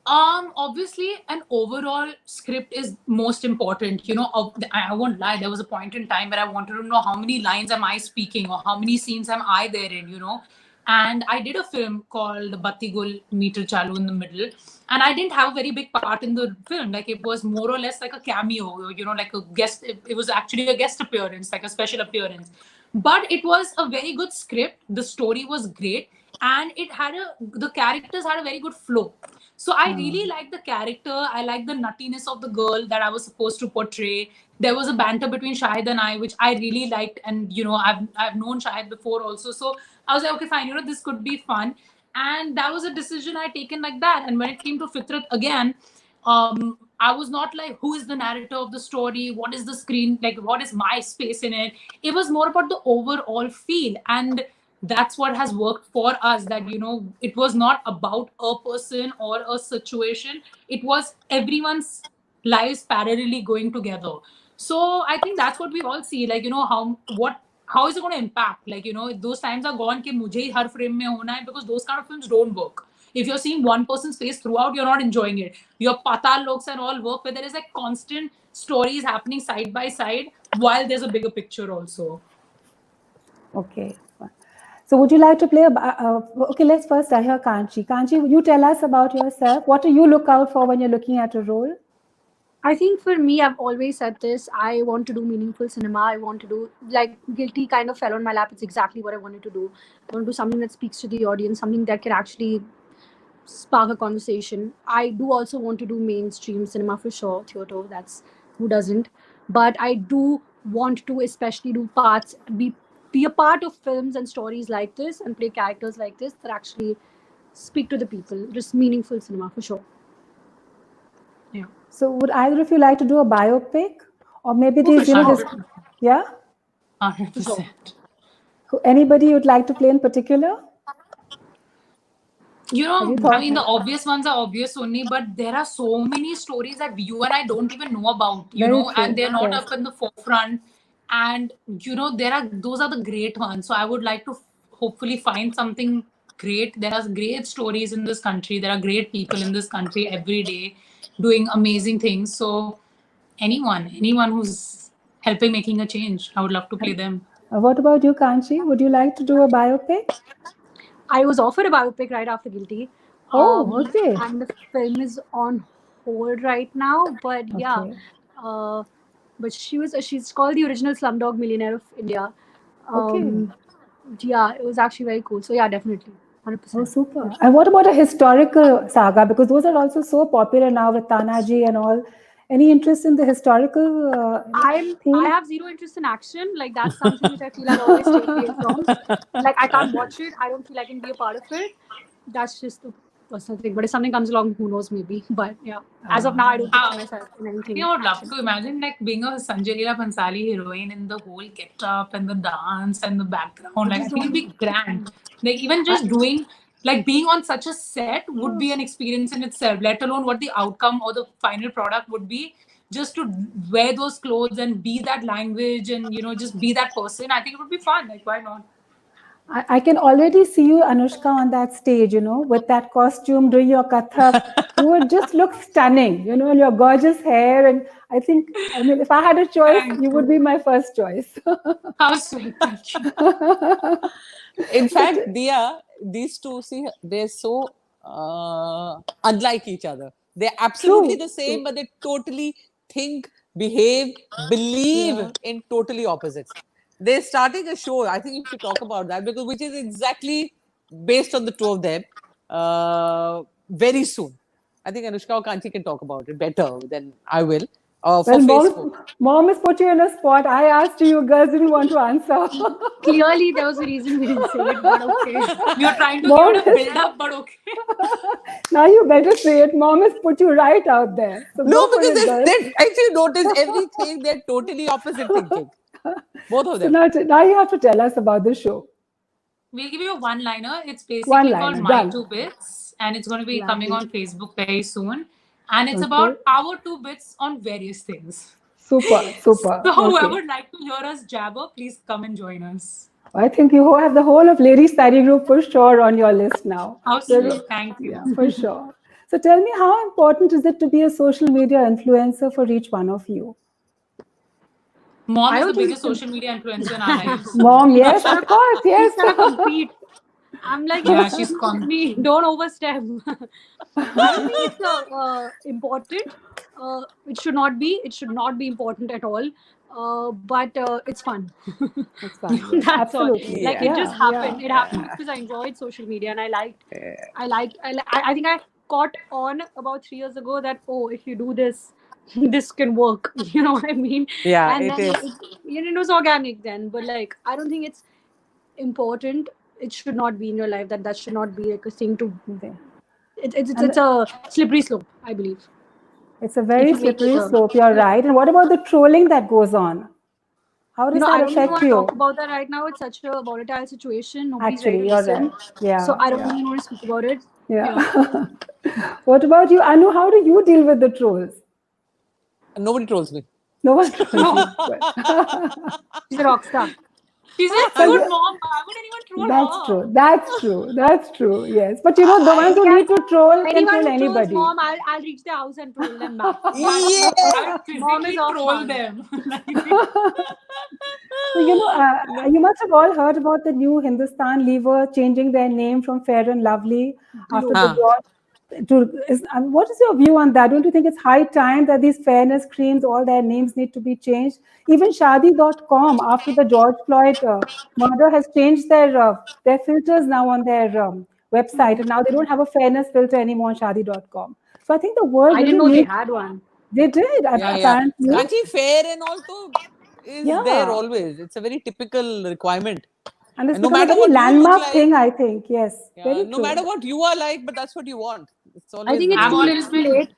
Obviously an overall script is most important. You know, I won't lie, there was a point in time where I wanted to know how many lines am I speaking or how many scenes am I there in, you know. And I did a film called Batti Gul Meter Chalu in the middle, and I didn't have a very big part in the film. Like it was more or less like a cameo, you know, like a guest. It was actually a guest appearance, like a special appearance. But it was a very good script. The story was great, and the characters had a very good flow. So I really liked the character. I liked the nuttiness of the girl that I was supposed to portray. There was a banter between Shahid and I, which I really liked. And, you know, I've known Shahid before also. So I was like, okay, fine, you know, this could be fun. And that was a decision I taken like that. And when it came to Fitrat again, I was not like, who is the narrator of the story? What is the screen? Like, what is my space in it? It was more about the overall feel. And that's what has worked for us, that, you know, it was not about a person or a situation. It was everyone's lives parallelly going together. So I think that's what we all see, like, you know, how is it going to impact? Like, you know, those times are gone कि मुझे ही हर frame में होना है, because those kind of films don't work. If you're seeing one person's face throughout, you're not enjoying it. Your Patal Loks and all work where there is like constant stories happening side by side while there's a bigger picture also. Okay. So would you like to play okay, let's first hear Kanchi. Kanchi, you tell us about yourself. What do you look out for when you're looking at a role? I think for me, I've always said this. I want to do meaningful cinema. I want to do, like, Guilty kind of fell on my lap. It's exactly what I wanted to do. I want to do something that speaks to the audience, something that can actually spark a conversation. I do also want to do mainstream cinema for sure, theater. That's who doesn't. But I do want to especially do parts, be a part of films and stories like this, and play characters like this that actually speak to the people. Just meaningful cinema for sure. Yeah. So would either of you like to do a biopic? Or maybe Oh, for these, you know, sure. this, yeah? 100%. Anybody you'd like to play in particular? You Have know, you thought? I mean, the obvious ones are obvious only, but there are so many stories that you and I don't even know about, you Very know, true. and they're not Yes. up in the forefront. And, you know, those are the great ones. So I would like to hopefully find something great. There are great stories in this country. There are great people in this country every day doing amazing things. So anyone who's helping making a change, I would love to play them. What about you, Kanchi? Would you like to do a biopic? I was offered a biopic right after Guilty. Oh, okay. And the film is on hold right now. But yeah, Okay. but she's called the original Slumdog Millionaire of India. Okay. Yeah, it was actually very cool. So yeah, definitely, 100%. Oh, super. And what about a historical saga? Because those are also so popular now with Tanaji and all. Any interest in the historical I theme? have zero interest in action. Like, that's something which I feel I'll always stay away from. Like, I can't watch it. I don't feel I can be a part of it. That's just the personal thing. But if something comes along, who knows, maybe. But yeah, as of now, I don't picture myself in anything. I would love action. to imagine like being a Sanjay Leela Bhansali heroine in the whole get-up and the dance and the background. Like, I think it'd be grand. Like, even just doing, like, being on such a set would be an experience in itself, let alone what the outcome or the final product would be. Just to wear those clothes and be that language and, you know, just be that person, I think it would be fun. Like, why not? I can already see you, Anushka, on that stage, you know, with that costume, doing your Kathak. You would just look stunning, you know, and your gorgeous hair. And I think, I mean, if I had a choice, you would be my first choice. How sweet. Thank you. In fact, Dia, these two, see, they're so unlike each other. They're absolutely True, the same, but they totally think, behave, believe Yeah. in totally opposites. They're starting a show. I think you should talk about that because which is exactly based on the two of them very soon. I think Anushka or Kanchi can talk about it better than I will. For Facebook. Mom has put you in a spot. I asked you girls didn't want to answer. Clearly, there was a reason we didn't say it, but okay. You're trying to Mom give it a build up, but okay. Now you better say it. Mom has put you right out there. So No, go for because it, girls. they actually notice everything. They're totally opposite thinking. Both of So them. now you have to tell us about the show. We'll give you a one-liner. It's basically One-liner, called My done. Two Bits, and it's going to be Lovely. coming on Facebook very soon. And it's Okay. about our two bits on various things. Super. So whoever Okay. would like to hear us jabber, please come and join us. I think you have the whole of Ladies Study Group for sure on your list now. How sweet. Thank you. Yeah, for sure. So tell me, how important is it to be a social media influencer for each one of you? Mom I is the don't think biggest it's- social media influencer in our lives. Mom, yes, of course, yes. She's gonna compete. I'm like, Yeah, she's con- me. Don't overstep. I don't think it's important. It should not be. It should not be important at all. But it's fun. That's fine. Yes, That's absolutely. all. Like, it just happened. It happened because I enjoyed social media and I think I caught on about 3 years ago that, oh, if you do this, this can work. You know what I mean? Yeah, And it then is. it was organic then. But like, I don't think it's important. It should not be in your life. That should not be like a thing to. It's a slippery slope, I believe. It's a very If you make it slippery a- slope, you're right. And what about the trolling that goes on? How does I that don't even affect want to you? talk about that right now. It's such a volatile situation. Nobody's Actually, ready to you're listen. right. Yeah. So I don't even want to speak about it. Yeah. What about you, Anu? How do you deal with the trolls? Nobody trolls me. No one trolls you. She's a rock star. She's a good mom. Why would anyone troll That's her? true. That's true. That's true. Yes. But you know, the ones who need to troll can Anyone troll who trolls anybody. mom, I'll reach their house and troll them back. Yeah. I would Mom physically is off troll fun. them. So, you know, you must have all heard about the new Hindustan Lever changing their name from Fair and Lovely after the Huh. George. What is your view on that? Don't you think it's high time that these fairness creams, all their names need to be changed? Even Shadi.com, after the George Floyd murder, has changed their filters now on their website, and now they don't have a fairness filter anymore on Shadi.com. So I think the world I really didn't know they needs. had one. They did, Yeah, apparently. Kanchi fair and also is Yeah. there always. It's a very typical requirement. And it's And no become a matter very what you look landmark like, thing, I think. Yes, yeah, very no true. matter what you are like, but that's what you want. It's always I think it's I've too very- always little too been. late.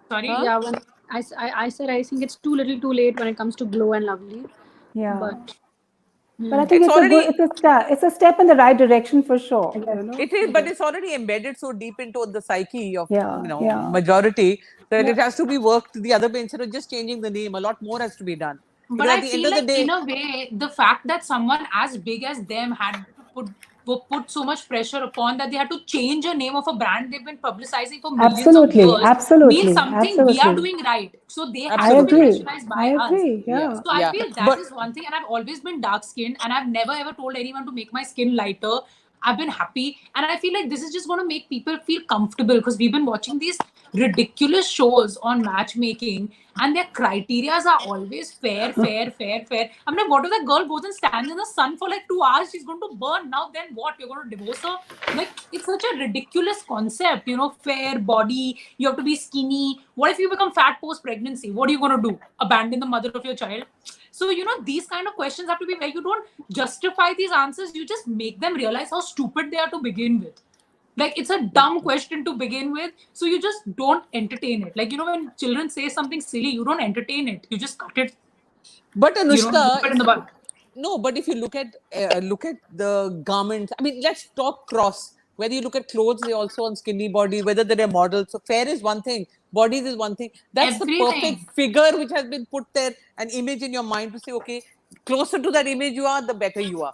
Sorry. Huh? Yeah, when I said I think it's too little too late when it comes to Glow and Lovely. Yeah. But But I think It's already it's a step in the right direction for sure. I guess. You know? it is, but it's already embedded so deep into the psyche of Yeah, yeah. majority that Yeah. it has to be worked the other way instead of just changing the name. A lot more has to be done. But Because at I the end feel of the like, in day, a way, the fact that someone as big as them had put so much pressure upon that they had to change a name of a brand they've been publicizing for millions of Absolutely, years absolutely, means something we are absolutely. doing right. So they have I to be absolutely. agree. pressurized I by us. agree. Yeah, Yeah. So I yeah. feel that But is one thing, and I've always been dark skinned, and I've never ever told anyone to make my skin lighter. I've been happy, and I feel like this is just going to make people feel comfortable because we've been watching these ridiculous shows on matchmaking, and their criterias are always fair, fair, fair, fair. I'm like, what if that girl goes and stands in the sun for like 2 hours? She's going to burn. Now then, what? You're going to divorce her? Like, it's such a ridiculous concept, fair body. You have to be skinny. What if you become fat post pregnancy? What are you going to do? Abandon the mother of your child? So, these kind of questions have to be where you don't justify these answers, you just make them realize how stupid they are to begin with. Like, it's a dumb question to begin with, so you just don't entertain it. Like, when children say something silly, you don't entertain it. You just cut it, but Anushka, nip it in the bud. no, but if you look at the garments, I mean, let's talk cross. Whether you look at clothes, they also on skinny body. Whether they're models, so fair is one thing, bodies is one thing. That's the Everything. perfect figure which has been put there, an image in your mind to say, okay, closer to that image you are, the better you are.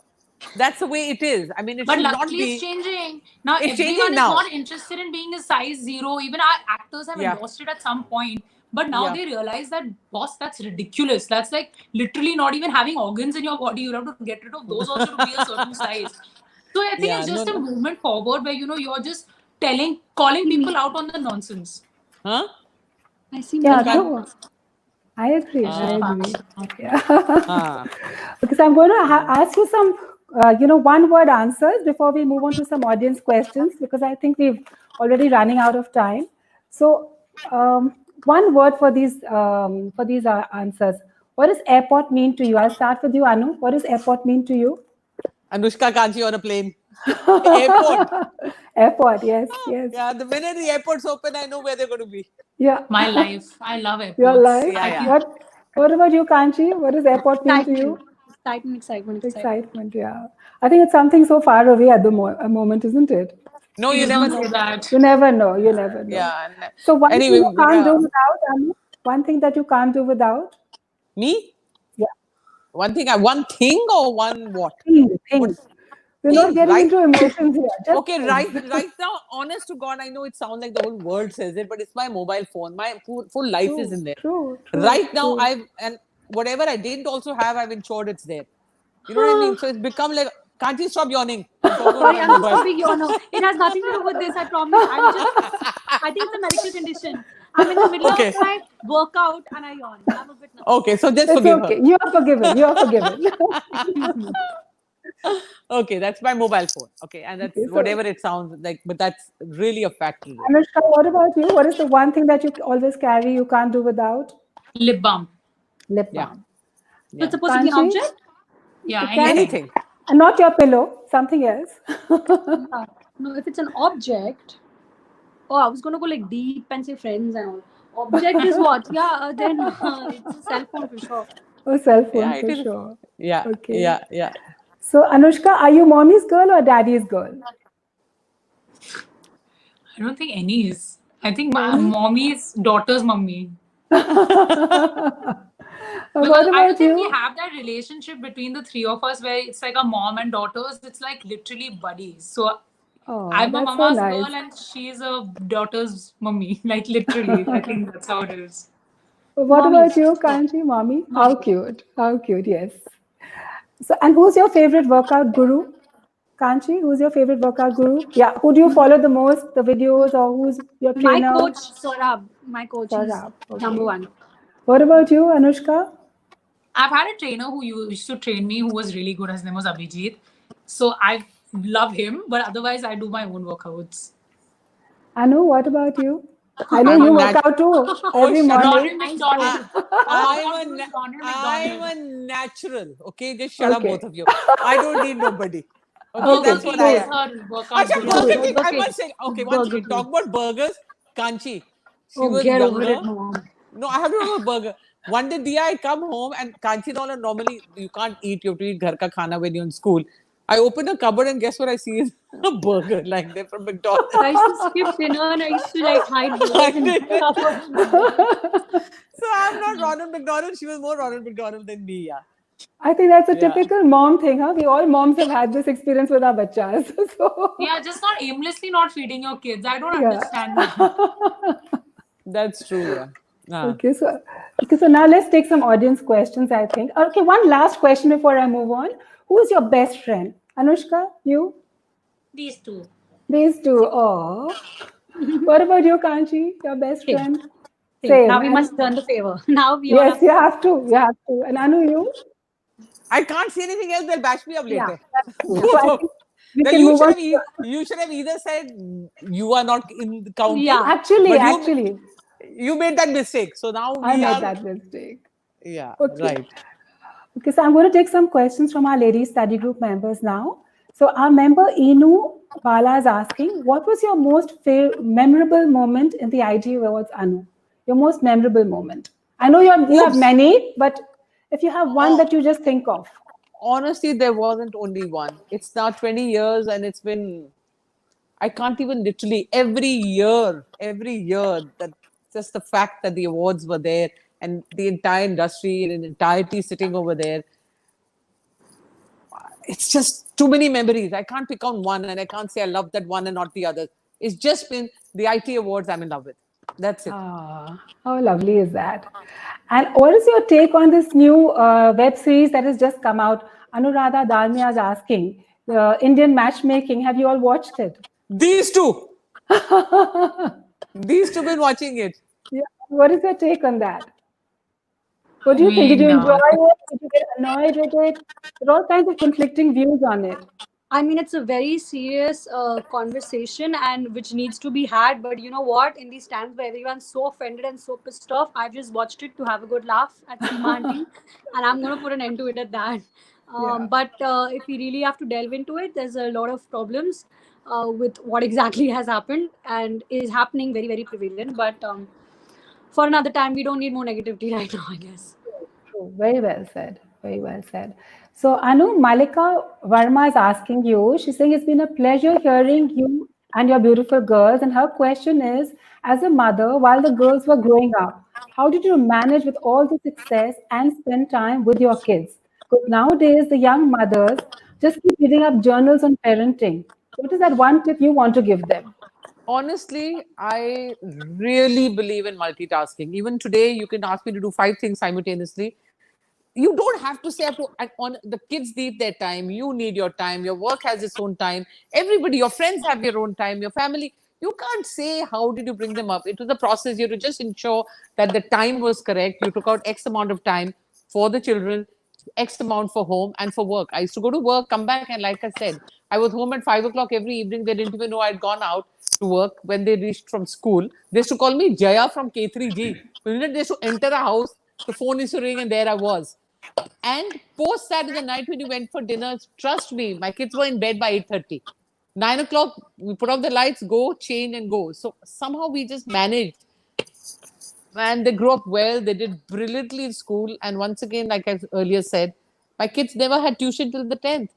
That's the way it is. I mean, it But should not luckily, it's be. changing. Now, It's everyone changing is now. not interested in being a size zero. Even our actors have Yeah. endorsed it at some point. But now Yeah. they realize that, boss, that's ridiculous. That's like literally not even having organs in your body. You have to get rid of those also to be a certain size. So I think Yeah, it's just no, a no. movement forward where, you're just calling people out on the nonsense. Huh? I see. Yeah, Okay. true. I agree. I Ah. agree. Yeah. Ah. Because I'm going to ask you some, one-word answers before we move on to some audience questions, because I think we've already running out of time. So, one word for these answers. What does airport mean to you? I'll start with you, Anu. What does airport mean to you? Anushka Kanchi on a plane. Airport. Airport. Yes. Yes. Yeah, the minute the airport's open, I know where they're going to be. Yeah. My life. I love airports. Your life. Yeah, yeah. What about you, Kanchi? What does airport mean to you? Excitement. Excitement, yeah. I think it's something so far away at the moment, isn't it? No, you Please never don't know. say that. You never know. You never know. Yeah. So one Anyway, thing you can't do yeah. without, Anu? One thing that you can't do without? Me? Yeah. One thing or one what? Things. We're not Things, getting right? into emotions here. Just Okay, things. right now, honest to God, I know it sounds like the whole world says it, but it's my mobile phone. My full life is in there. True. Right now, true. and whatever I didn't also have, I've ensured it's there. You know what I mean? So it's become like, can't you stop yawning? I'm talking Sorry, about I'm my not mobile. stopping you. No, it has nothing to do with this. I promise. I think it's a medical condition. I'm in the middle Okay. of my workout and I yawn. I'm a bit nervous. Okay, so just It's forgive okay. her. You are forgiven. You are forgiven. Okay, that's my mobile phone. Okay, and that's Okay, so- whatever it sounds like, but that's really a factor. Anushka, what about you? What is the one thing that you always carry, you can't do without? Lip balm. Lip Yeah. balm. So it's supposed to be an Kanchi? object? Yeah, It can- Anything. And not your pillow, something else. No, if it's an object. Oh, I was gonna go like deep and say friends and all. Object is what? Yeah, then it's a cell phone for sure. Oh, cell phone Yeah, it for is. sure. Yeah, Okay. yeah. So, Anushka, are you mommy's girl or daddy's girl? I don't think any is. I think my mommy is daughter's mummy. Because What I about don't think we you? have that relationship between the three of us where it's like a mom and daughters. It's like literally buddies. So Oh, I'm a that's so mama's nice. girl and she's a daughter's mummy. Like literally, I think that's how it is. What Mommy. about you, Kanchi? Mommy? How cute. How cute, yes. So, and who's your favorite workout guru? Kanchi, who's your favorite workout guru? Yeah, who do you follow the most, the videos, or who's your My trainer? coach, Saurabh. My coach is Saurabh, okay. number one. What about you, Anushka? I've had a trainer who used to train me who was really good. His name was Abhijit. So I love him, but otherwise I do my own workouts. Anu, what about you? I know I'm you a work out too every shut up. morning. Ronald McDonald. I'm Ronald I'm McDonald. a natural. Okay, just shut up, Okay. both of you. I don't need nobody. Okay, Burger that's King what I was am. her workout Acha, guru. Burger Yeah, King. Burger I King. must say, okay, one Burger second. King. Talk about burgers. Kanchi. She Oh, was get over younger. it, mom. No, I have to talk about burger. One day, Dia, I come home and Kanchi and all are normally, you can't eat, you have to eat ghar ka khana when you're in school. I open a cupboard and guess what I see is a burger like they're from McDonald's. I used to skip dinner and I used to like hide burgers in the cupboard. So I'm not Ronald McDonald. She was more Ronald McDonald than me, yeah. I think that's a Yeah. typical mom thing, huh? We all moms have had this experience with our bachas. So, Yeah, just not aimlessly not feeding your kids. I don't yeah. understand that. That's true, yeah. Ah. Okay, so now let's take some audience questions, I think. Okay, one last question before I move on. Who is your best friend? Anushka, you? These two. These two. Oh. What about you, Kanchi? Your best Same. friend? Same. Now we And- must turn the favor. Now we all yes, have you have to. You have to. And Anu, you? I can't say anything else. They'll bash me up Yeah, later. That's true. So I think we Then can you move should on. have you should have either said you are not in the counting. Yeah. Actually, you made that mistake. So now we I made are. that mistake. Yeah, Okay. right. Okay, so I'm going to take some questions from our ladies study group members now. So our member Inu Bala is asking, what was your most memorable moment in the IG Awards, Anu? Your most memorable moment. I know you have Oops. many, but if you have one that you just think of. Honestly, there wasn't only one. It's now 20 years and it's been, I can't even literally, every year, that just the fact that the awards were there and the entire industry in entirety sitting over there, it's just too many memories. I can't pick on one and I can't say I love that one and not the other. It's just been the IT awards I'm in love with. That's it. Ah, how lovely is that? And what is your take on this new web series that has just come out? Anuradha Dalmia is asking, Indian matchmaking. Have you all watched it? These two been watching it. Yeah. What is your take on that? What do you think? Did you enjoy it? Did you get annoyed with it? There are all kinds of conflicting views on it. I mean, it's a very serious conversation and which needs to be had. But you know what? In these times where everyone's so offended and so pissed off, I've just watched it to have a good laugh at Seema Aunty, and I'm going to put an end to it at that. Yeah. But if we really have to delve into it, there's a lot of problems with what exactly has happened and is happening very, very prevalent. But for another time, we don't need more negativity right now, I guess. True. Very well said. Very well said. So, Anu, Malika Verma is asking you, she's saying it's been a pleasure hearing you and your beautiful girls. And her question is, as a mother, while the girls were growing up, how did you manage with all the success and spend time with your kids? Because nowadays, the young mothers just keep reading up journals on parenting. What is that one tip you want to give them? Honestly, I really believe in multitasking. Even today, you can ask me to do 5 things simultaneously. You don't have to say on the kids need their time. You need your time. Your work has its own time. Everybody, your friends have their own time. Your family. You can't say how did you bring them up. It was a process. You have to just ensure that the time was correct. You took out X amount of time for the children, X amount for home and for work. I used to go to work, come back, and like I said, I was home at 5 o'clock every evening. They didn't even know I'd gone out to work when they reached from school. They used to call me Jaya from K3G. The minute they used to enter the house, the phone used to ring, and there I was. And post that in the night when you went for dinner, trust me, my kids were in bed by 8:30. 9 o'clock, we put off the lights, go, change, and go. So somehow we just managed. And they grew up well. They did brilliantly in school. And once again, like I earlier said, my kids never had tuition till the 10th.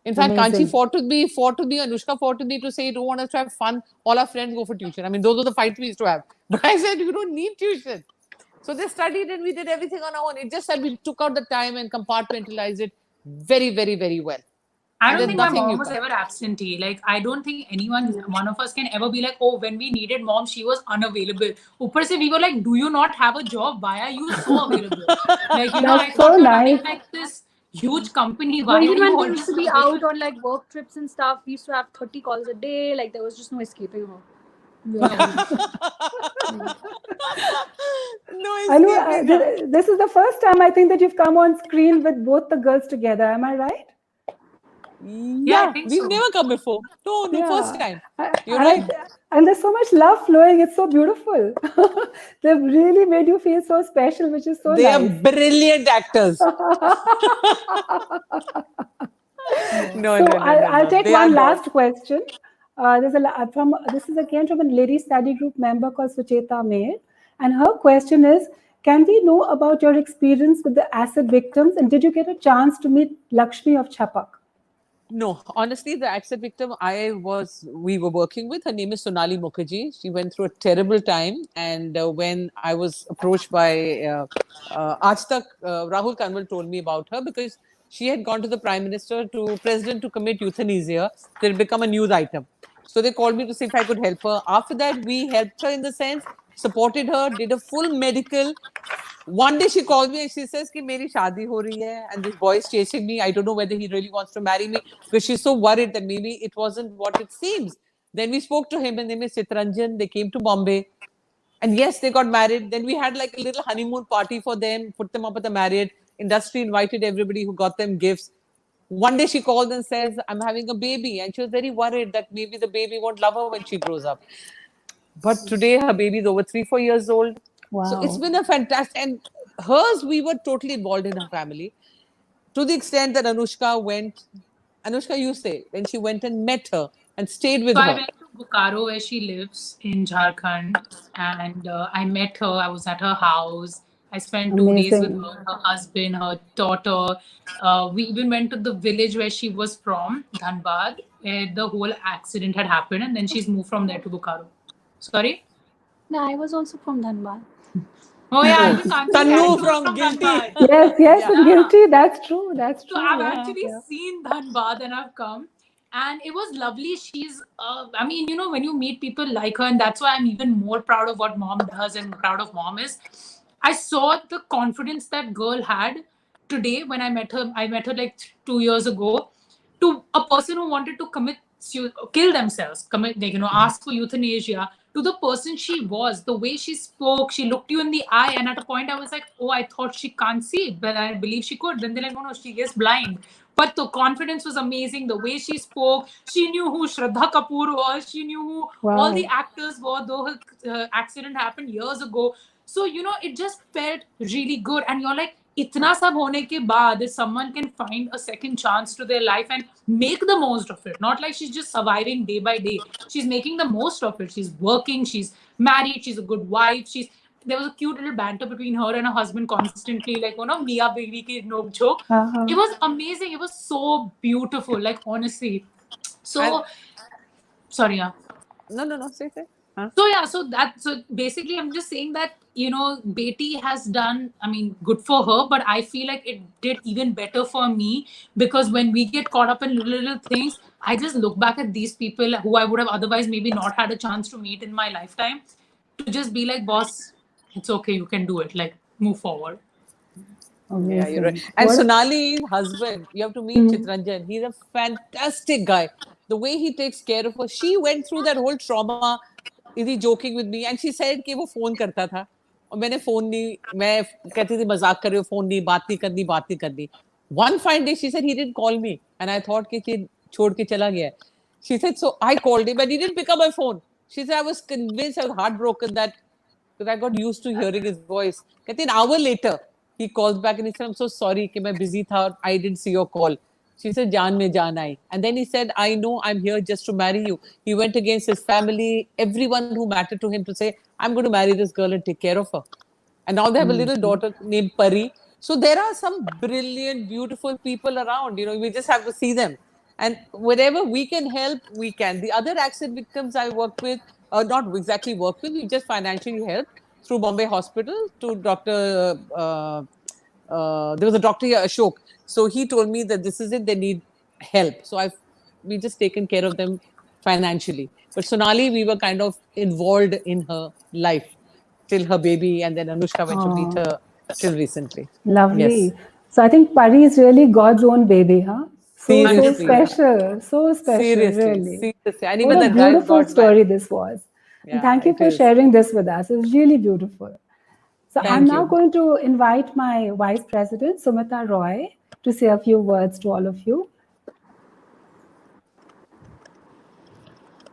In fact, Amazing. Kanchi fought with me, Anushka fought with me to say, you don't want us to have fun. All our friends go for tuition. I mean, those are the fights we used to have. But I said, you don't need tuition. So they studied and we did everything on our own. It just that we took out the time and compartmentalized it very, very, very well. I And don't there's think my nothing mom you was can. ever absentee. Like, I don't think one of us can ever be like, oh, when we needed mom, she was unavailable. Upar se, we were like, do you not have a job? Why are you so available? Like, you know, I That's thought so you're nice. running like this huge company. No, Why are even you when we always used to be away? out on like work trips and stuff, we used to have 30 calls a day. Like there was just no escaping her. We were always- No Anu, escaping her. this is the first time I think that you've come on screen with both the girls together. Am I right? Yeah, I think We've so. never come before. No, first time. You're And, right. and there's so much love flowing. It's so beautiful. They've really made you feel so special, which is so They are nice. brilliant actors. No, So no, no, no, I'll no. take They are one dogs. last question. This is again from a lady study group member called Sucheta Mayer, and her question is: can we know about your experience with the acid victims, and did you get a chance to meet Lakshmi of Chapak? No, honestly, the accident victim we were working with, her name is Sonali Mukherjee. She went through a terrible time. And when I was approached by Aaj Tak, Rahul Kanwal told me about her because she had gone to the president to commit euthanasia. It had become a news item. So they called me to see if I could help her. After that, we helped her in the sense, supported her, did a full medical. One day she called me and she says कि मेरी शादी हो रही है and this boy is chasing me. I don't know whether he really wants to marry me because she's so worried that maybe it wasn't what it seems. Then we spoke to him and name is Chitranjan. They came to Bombay and yes, they got married. Then we had like a little honeymoon party for them, put them up at the Marriott. Industry invited everybody who got them gifts. One day she called and says, I'm having a baby. And she was very worried that maybe the baby won't love her when she grows up. But today her baby is over 3-4 years old. So it's Wow. been a fantastic, and hers, we were totally involved in her family to the extent that Anushka, you say, when she went and met her and stayed with So I her. went to Bokaro where she lives in Jharkhand, and I met her. I was at her house. I spent 2 days with Amazing. her, her husband, her daughter. We even went to the village where she was from, Dhanbad, where the whole accident had happened, and then she's moved from there to Bokaro. Sorry? No, I was also from Dhanbad. Oh yeah, Oh, even Kanchi Tannu character was from from Guilty. Dhanbad. Yes, Yeah. I'm guilty. That's true. That's So true. I've Yeah, actually yeah. seen Dhanbad and I've come. And it was lovely. I mean, you know, when you meet people like her, and that's why I'm even more proud of what mom does and proud of mom is. I saw the confidence that girl had today when I met her. I met her like 2 years ago. To a person who wanted to kill themselves, like, you know, ask for euthanasia, to the person she was, the way she spoke, she looked you in the eye, and at a point I was like, oh, I thought she can't see, but I believe she could. Then they're like, no, she is blind. But the confidence was amazing. The way she spoke, she knew who Shraddha Kapoor was. She knew who all the Wow. actors were, though her accident happened years ago. So, you know, it just felt really good. And you're like, itna sab hone ke baad, if someone can find a second chance to their life and make the most of it. Not like she's just surviving day by day. She's making the most of it. She's working, she's married, she's a good wife. There was a cute little banter between her and her husband constantly, like, you know, Mia baby ki nok joke. Uh-huh. It was amazing. It was so beautiful, like, honestly. So, sorry, yeah. No. Say. Huh? So yeah, so basically I'm just saying that, you know, Beti has done, I mean, good for her, but I feel like it did even better for me, because when we get caught up in little things, I just look back at these people who I would have otherwise maybe not had a chance to meet in my lifetime, to just be like, boss, it's okay, you can do it, like, move forward. Yeah, you're right. Amazing. And What? Sonali's husband, you have to meet Chitranjan. He's a fantastic guy. The way he takes care of her, she went through that whole trauma. Is he joking with me? And she said कि वो phone करता था और मैंने phone नहीं, मैं कहती थी मजाक कर रही हो, फोन नहीं, बात नहीं करनी. One fine day she said he didn't call me and I thought कि छोड़ के चला गया. She said so I called him but he didn't pick up my phone. She said I was convinced, I was heartbroken that because I got used to hearing his voice. कहती an hour later he calls back and he said I'm so sorry कि मैं busy था और I didn't see your call. She said, Jaan mein jaan aayi. And then he said, I know I'm here just to marry you. He went against his family, everyone who mattered to him, to say, I'm going to marry this girl and take care of her. And now they have a little daughter named Pari. So there are some brilliant, beautiful people around. You know, we just have to see them. And wherever we can help, we can. The other accident victims I work with, not exactly work with, we just financially help through Bombay Hospital to Dr. There was a doctor here, Ashok. So he told me that this is it, they need help. So we just taken care of them financially. But Sonali, we were kind of involved in her life till her baby, and then Anushka went to meet Oh, her till recently. lovely. Yes. So I think Pari is really God's own baby, huh? So Seriously, yeah. special, so special, Seriously, really. seriously. And What even a that drive beautiful got story back. this was. And Yeah, thank you it for is. sharing this with us. It's really beautiful. So I'm Thank now you. going to invite my Vice President, Sumita Roy, to say a few words to all of you.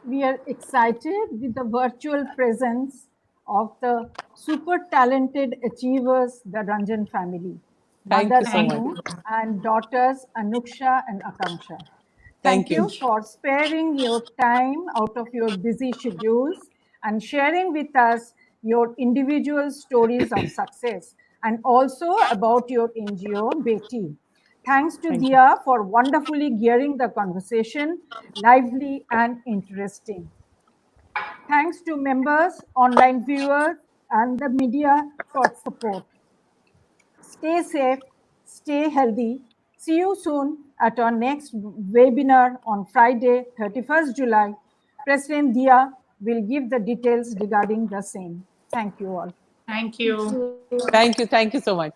We are excited with the virtual presence of the super talented achievers, the Ranjan family, Thank Mother you so much. Anu and daughters Anuksha and Akanksha. Thank Thank you. you for sparing your time out of your busy schedules and sharing with us your individual stories of success and also about your NGO, Beti. Thanks to Thank you. Dia for wonderfully gearing the conversation lively and interesting. Thanks to members, online viewers, and the media for support. Stay safe, stay healthy. See you soon at our next webinar on Friday, 31st July. President Dia will give the details regarding the same. Thank you all. Thank you. Thank you. Thank you so much.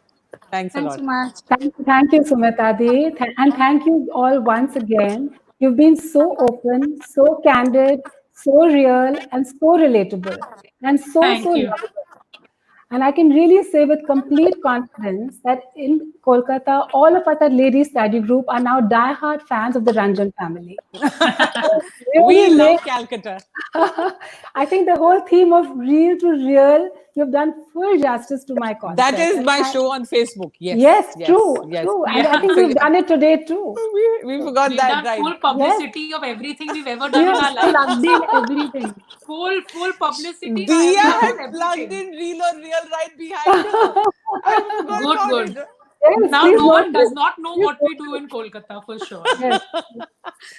Thanks a Thanks lot. so much. Thank you, Sumita Di. And thank you all once again. You've been so open, so candid, so real, and so relatable, and so Thank you. lovable. And I can really say with complete confidence that in Kolkata, all of us at Ladies Study Group are now diehard fans of the Ranjan family. We Really love make Calcutta. I think the whole theme of real to real, you've done full justice to my concept. That is And my show on Facebook. Yes. yes, Yes. true, Yes. true. And Yeah. I think So, we've done it today too. we forgot We've that, done right? full publicity of everything we've ever done Yeah. in our life. Plugged in everything. Full publicity. Dia Now had everyone knows plugged everything. in real or real right behind her. I forgot Good, about good. it. Yes, Now please no one note does this. not know Please what we note do in Kolkata for sure. Yes,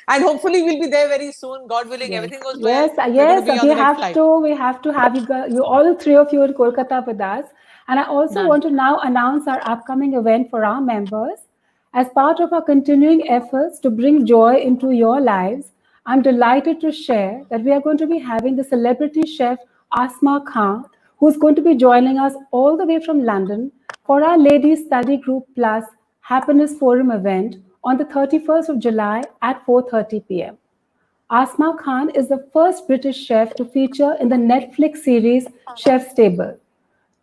And hopefully we'll be there very soon. God willing, yes, everything goes yes, well. We're going to be on we the next have flight. to. We have to have you all three of you in Kolkata with us. And I also Done. want to now announce our upcoming event for our members. As part of our continuing efforts to bring joy into your lives, I'm delighted to share that we are going to be having the celebrity chef Asma Khan, who's going to be joining us all the way from London for our Ladies Study Group Plus Happiness Forum event on the 31st of July at 4:30 p.m. Asma Khan is the first British chef to feature in the Netflix series Chef's Table.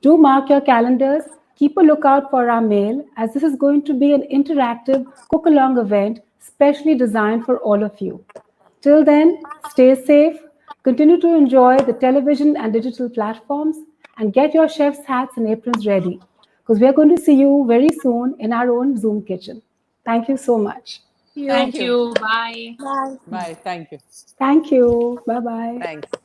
Do mark your calendars, keep a lookout for our mail, as this is going to be an interactive cook along event specially designed for all of you. Till then, stay safe, continue to enjoy the television and digital platforms, and get your chef's hats and aprons ready because we are going to see you very soon in our own Zoom kitchen. Thank you so much. Thank you. Bye. Bye. Bye. Thank you. Thank you. Bye bye. Thanks.